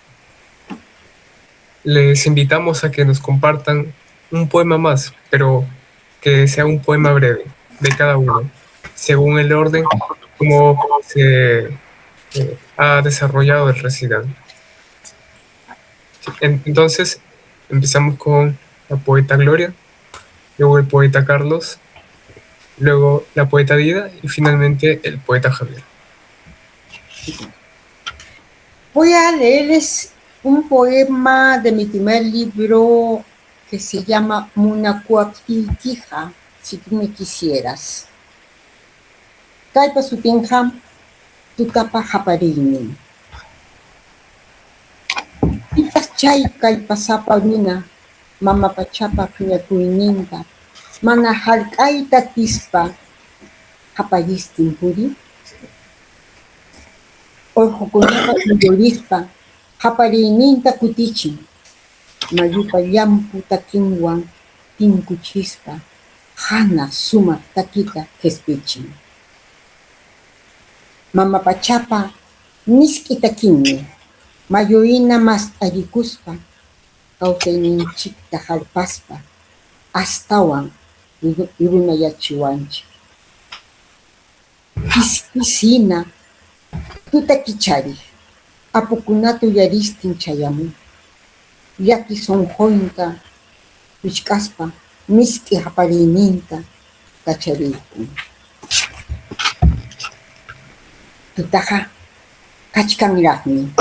[SPEAKER 1] les invitamos a que nos compartan un poema más, pero que sea un poema breve de cada uno, según el orden como se ha desarrollado el recital. Entonces, empezamos con la poeta Gloria, luego el poeta Carlos, luego la poeta Dida y finalmente el poeta Javier.
[SPEAKER 2] Voy a leerles un poema de mi primer libro que se llama Munacuaquilquija, si tú me quisieras. Kaipa supinjam, tutapa japarini. Pitas chay kaipa sapa mina, mama pachapa kuñakuininta, mana halkaita tispa, japayistin puri. Orjukunapa yurispa, japarininta kutichin, mayupa llampu takinwan, tinkuchispa, hana suma takita kespichin. Mama pachapa, niski takinmi, mayuina mas arikuspa, kautayninchikta harpaspa, astawan irunayachiwanchik. Kiskisina, tuta kichari, apukunatu yaristin chayamu, yaki sonjointa, wichkaspa, miski haparininta, kacharikun. Tutaja, kachkamirahmi,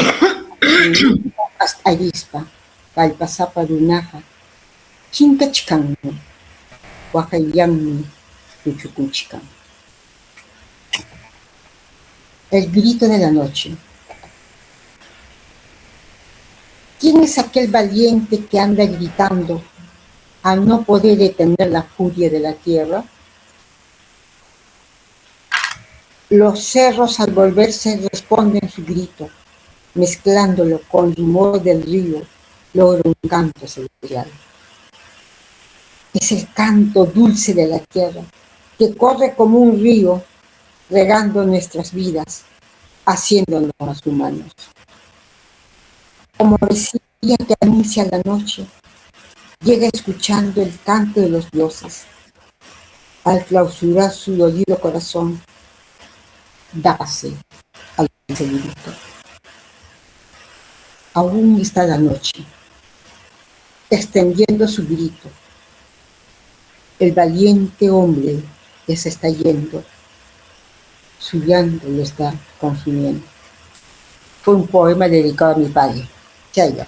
[SPEAKER 2] hasta arispa, kalpasapa runaja, chinkachkanmu, wakayanmi, tuchukuchkan. El grito de la noche. ¿Quién es aquel valiente que anda gritando al no poder detener la furia de la tierra? Los cerros al volverse responden su grito, mezclándolo con el rumor del río, logra un canto celestial. Es el canto dulce de la tierra, que corre como un río, regando nuestras vidas, haciéndonos más humanos. Como decía que anuncia la noche, llega escuchando el canto de los dioses. Al clausurar su dolido corazón, dáse al grito. Aún está la noche, extendiendo su grito. El valiente hombre que se está yendo, su llanto lo está consumiendo. Fue un poema dedicado a mi padre, Chaya.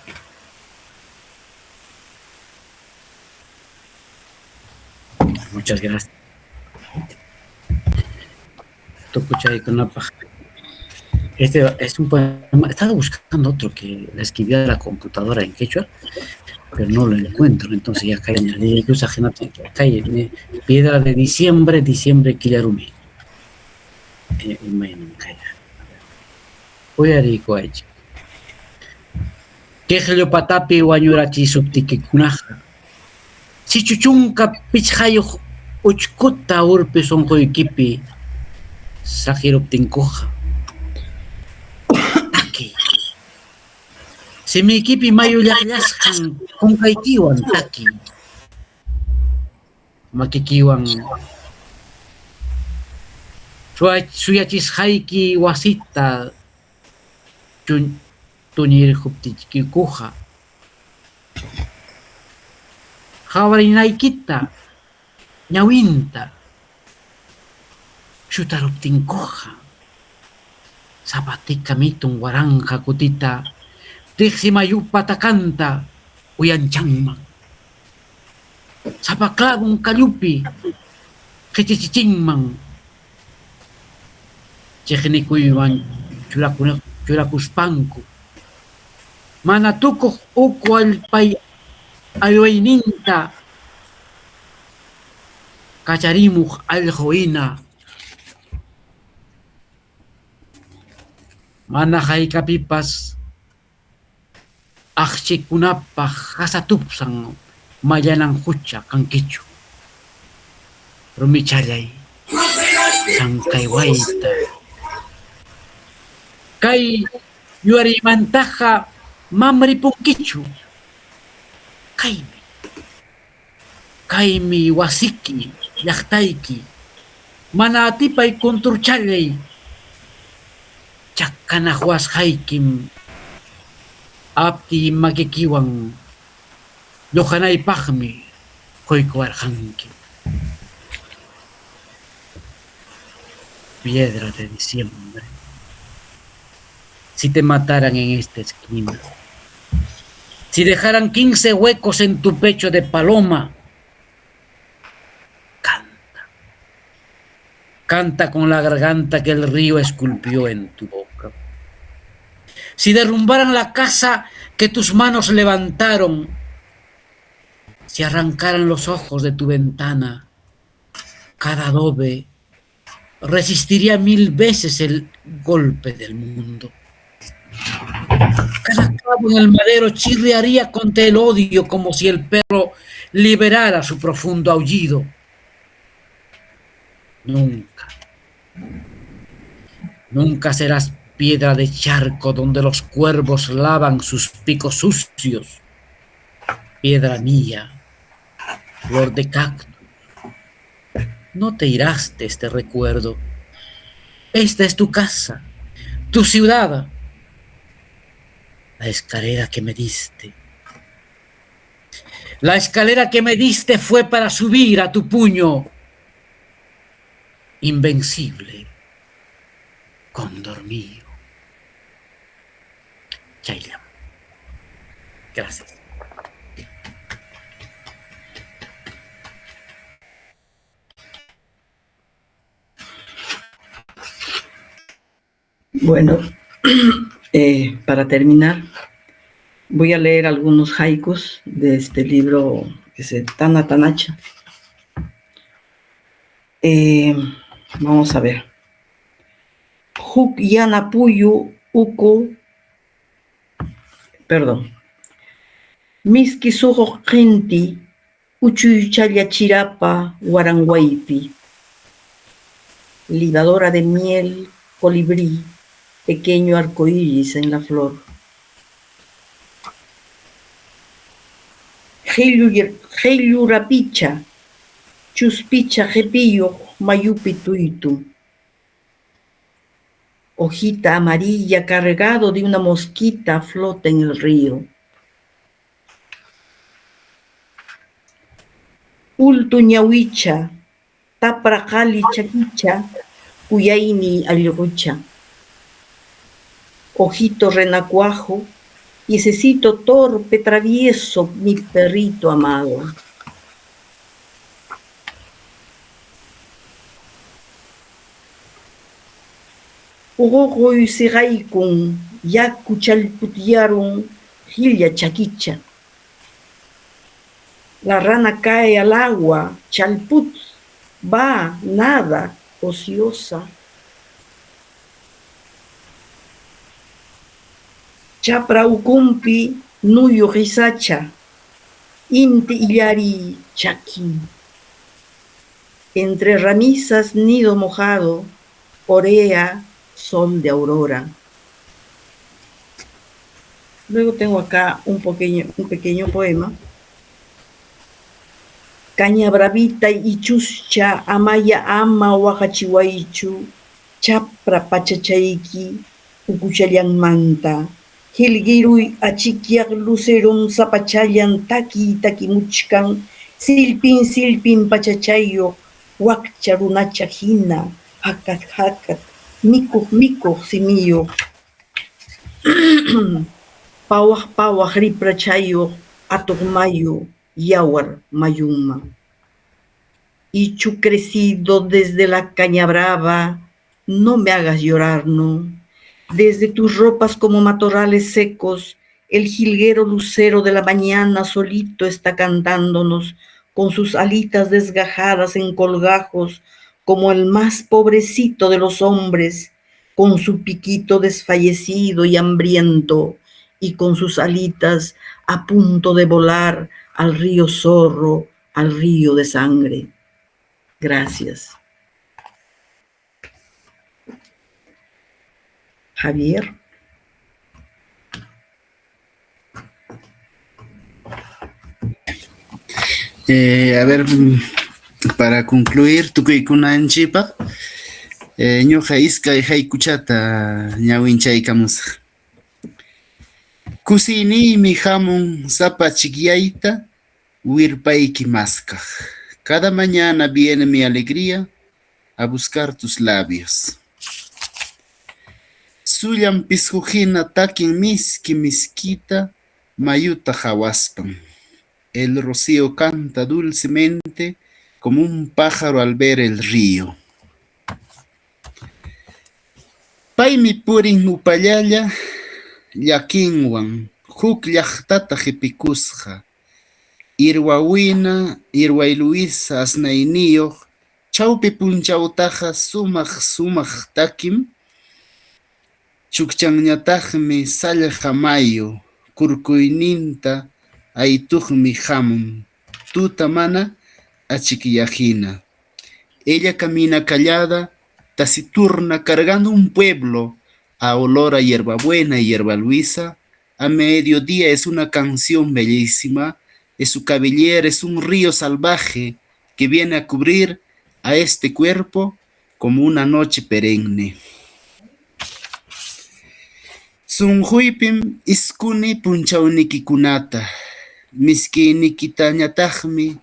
[SPEAKER 3] Muchas gracias. Este es un poema. Estaba buscando otro que le escribía de la computadora en quechua, pero no lo encuentro. Entonces ya cae añadí que usa cae piedra de diciembre, Killarumi. Voy a rico a ella. Quejelio patapi wañurachi subtiquikunaja. Si chuchunca pichhayo uchkuta urpe sonkoikipi sajiroptinkoja. Taki. Si mi equipi mayo llajlasjan kunkaitiwan taki. Makikiwan suyachishaiki wasita tuñirjuptichikuja. Jawarinaikita ñawinta chutaruptinkoja. Zapatica mitun waranja kutita tiximayupa takanta uyanchanman. Zapaclagun kayupi kichichichinman. Chejnikuywan churakuspanku. Manatukuq uku alpay ayuayninta kacharimuq allquhina. Mana haykapipas aqchikunapaq hasatupsan mallanan hucha kankichu. Rumichalay sankaywaita. Kay yuarimantaqa mamripunkichu. Kaymi Kaimi wasiki, llaqtayki, mana atipay kunturchallay, chakkanaq wasqaykim, apti makikiwan, lluqanaypaqmi quykuwarqanki. Piedra de diciembre. Si te mataran en esta esquina, si dejaran 15 huecos en tu pecho de paloma, canta. Canta con la garganta que el río esculpió en tu boca. Si derrumbaran la casa que tus manos levantaron, si arrancaran los ojos de tu ventana, cada adobe resistiría 1000 veces el golpe del mundo. Cada clavo en el madero chirriaría contra el odio como si el perro liberara su profundo aullido. Nunca, nunca serás piedra de charco donde los cuervos lavan sus picos sucios. Piedra mía, flor de cactus, no te irás de este recuerdo. Esta es tu casa, tu ciudad, la escalera que me diste. La escalera que me diste fue para subir a tu puño invencible, cóndor mío. Chaylam. Gracias.
[SPEAKER 5] Bueno, para terminar, voy a leer algunos haikus de este libro que se Tana Tanacha. Vamos a ver. Huk yana puyu uku, perdón. Miski suho genti, uchuychalla chirapa, guaranguaypi. Libadora de miel, colibrí, pequeño arcoíris en la flor. Heilu rapicha, chuspicha jepillo, mayupi tuitu. Hojita amarilla cargado de una mosquita flota en el río. Ultu ñawicha, taprajali chaquicha, cuyaini alrucha. Ojito renacuajo, piececito torpe travieso, mi perrito amado. Ojo y sigaikun, yaku chalputiaron, gilla chaquicha. La rana cae al agua, chalput, va, nada, ociosa. Chapra ukumpi, nuyo risacha, inti illari chaquín. Entre ramizas, nido mojado, orea, sol de aurora. Luego tengo acá un pequeño poema. Caña bravita y chuscha, amaya ama huacachihuaychu, chapra pachachaiki, ukuchayan manta. Hilgiruy achikiak luceron zapachayan taki muchkan, silpin pachachayo, wakcha runacha hina, hakat, mikuh simio. Pawaj riprachayo, atogmayo, yawar mayuma. Ichu crecido desde la caña brava, no me hagas llorar, no. Desde tus ropas como matorrales secos, el jilguero lucero de la mañana solito está cantándonos con sus alitas desgajadas en colgajos, como el más pobrecito de los hombres, con su piquito desfallecido y hambriento, y con sus alitas a punto de volar al río Zorro, al río de sangre. Gracias. Javier.
[SPEAKER 6] A ver, para concluir, tukuykuna anchipa, ñuqa iskay haykuchata ñawinchaykamusaq. Kusiniymi hamun sapachikyayta wirpayki maskaq. Cada mañana viene mi alegría a buscar tus labios. Sullan pisqujina takin miski miskita mayuta hawaspan. El rocío canta dulcemente como un pájaro al ver el río. Paymi purin upallalla llakinwan huk llaqtata hipikusqa. Irwawina, Irway Luisa asnayniyuq chawpi punchawtaqa sumaq takim. Chukchanñataqmi sallqa mayu kurkuyninta aytuqmi hamun. Tuta mana achikyajina. Ella camina callada, taciturna, cargando un pueblo a olor a hierbabuena y hierba luisa. A mediodía es una canción bellísima. Es su cabellera, es un río salvaje que viene a cubrir a este cuerpo como una noche perenne. Sunhuipim iskuni punchaunikikunata, miskinikitanñataqmi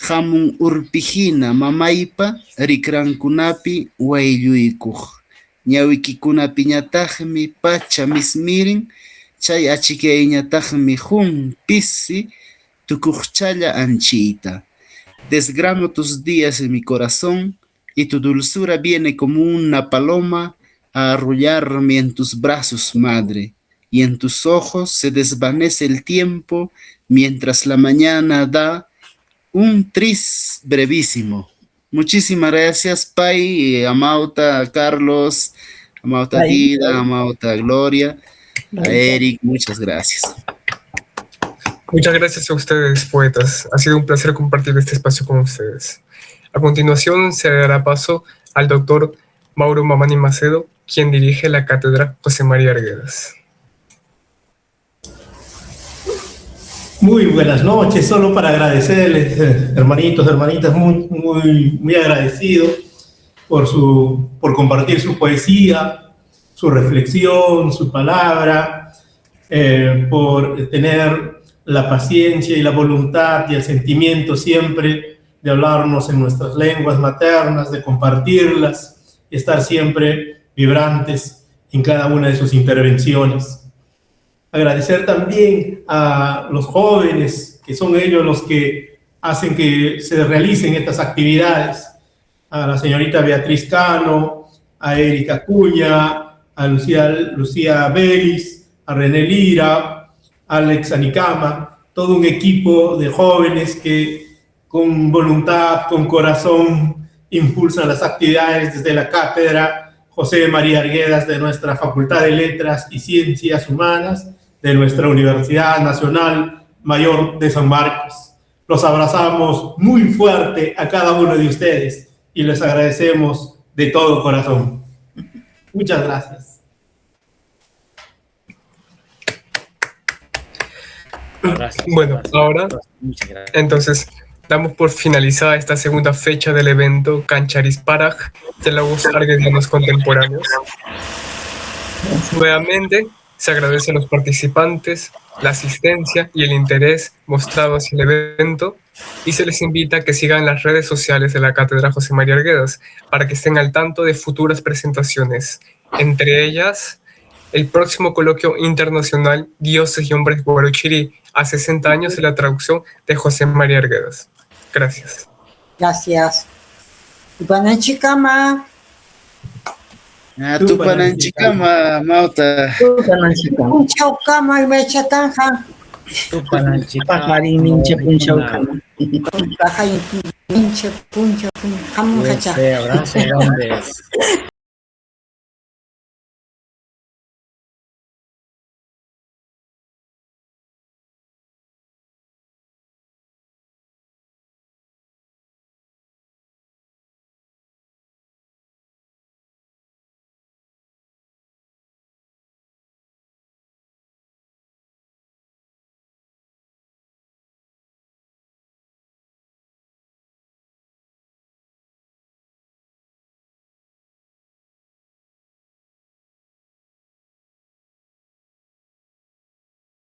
[SPEAKER 6] hamun urpijina mamaypa rikrankunapi waylluykuq. Ñawikikunapiñataqmi pacha mismirin, chay achikyayñataqmi jun pisi tukuqchalla anchita. Desgrano tus días en mi corazón y tu dulzura viene como una paloma a arrullarme en tus brazos, madre, y en tus ojos se desvanece el tiempo mientras la mañana da un tris brevísimo. Muchísimas gracias, Pai, Amauta, Carlos, Amauta Dida, Amauta Gloria, a Eric, muchas gracias.
[SPEAKER 1] Muchas gracias a ustedes, poetas. Ha sido un placer compartir este espacio con ustedes. A continuación se dará paso al doctor Mauro Mamani Macedo, quien dirige la cátedra José María Arguedas.
[SPEAKER 9] Muy buenas noches, solo para agradecerles, hermanitos, hermanitas, muy agradecido por compartir su poesía, su reflexión, su palabra, por tener la paciencia y la voluntad y el sentimiento siempre de hablarnos en nuestras lenguas maternas, de compartirlas y estar siempre vibrantes en cada una de sus intervenciones. Agradecer también a los jóvenes, que son ellos los que hacen que se realicen estas actividades, a la señorita Beatriz Cano, a Erika Acuña, a Lucía Vélez, a René Lira, Alex Anicama, todo un equipo de jóvenes que con voluntad, con corazón, impulsan las actividades desde la cátedra José María Arguedas de nuestra Facultad de Letras y Ciencias Humanas de nuestra Universidad Nacional Mayor de San Marcos. Los abrazamos muy fuerte a cada uno de ustedes y les agradecemos de todo corazón. Muchas gracias.
[SPEAKER 1] Bueno, ahora entonces damos por finalizada esta segunda fecha del evento Cancharisparaj de los arguedianos contemporáneos. Nuevamente se agradece a los participantes la asistencia y el interés mostrado hacia el evento y se les invita a que sigan las redes sociales de la Cátedra José María Arguedas para que estén al tanto de futuras presentaciones, entre ellas el próximo coloquio internacional Dioses y Hombres Guarochirí, a 60 años de la traducción de José María Arguedas. Gracias.
[SPEAKER 2] Gracias. Tupananchikama.
[SPEAKER 6] Tupananchikama, Mauta.
[SPEAKER 5] Tupananchikama.
[SPEAKER 2] Punchaukama y mechatanja.
[SPEAKER 5] Tupananchikama. Pajari minche punchaukama.
[SPEAKER 2] Pajari minche punchaukama.
[SPEAKER 10] Fuerte abrazo, grandes.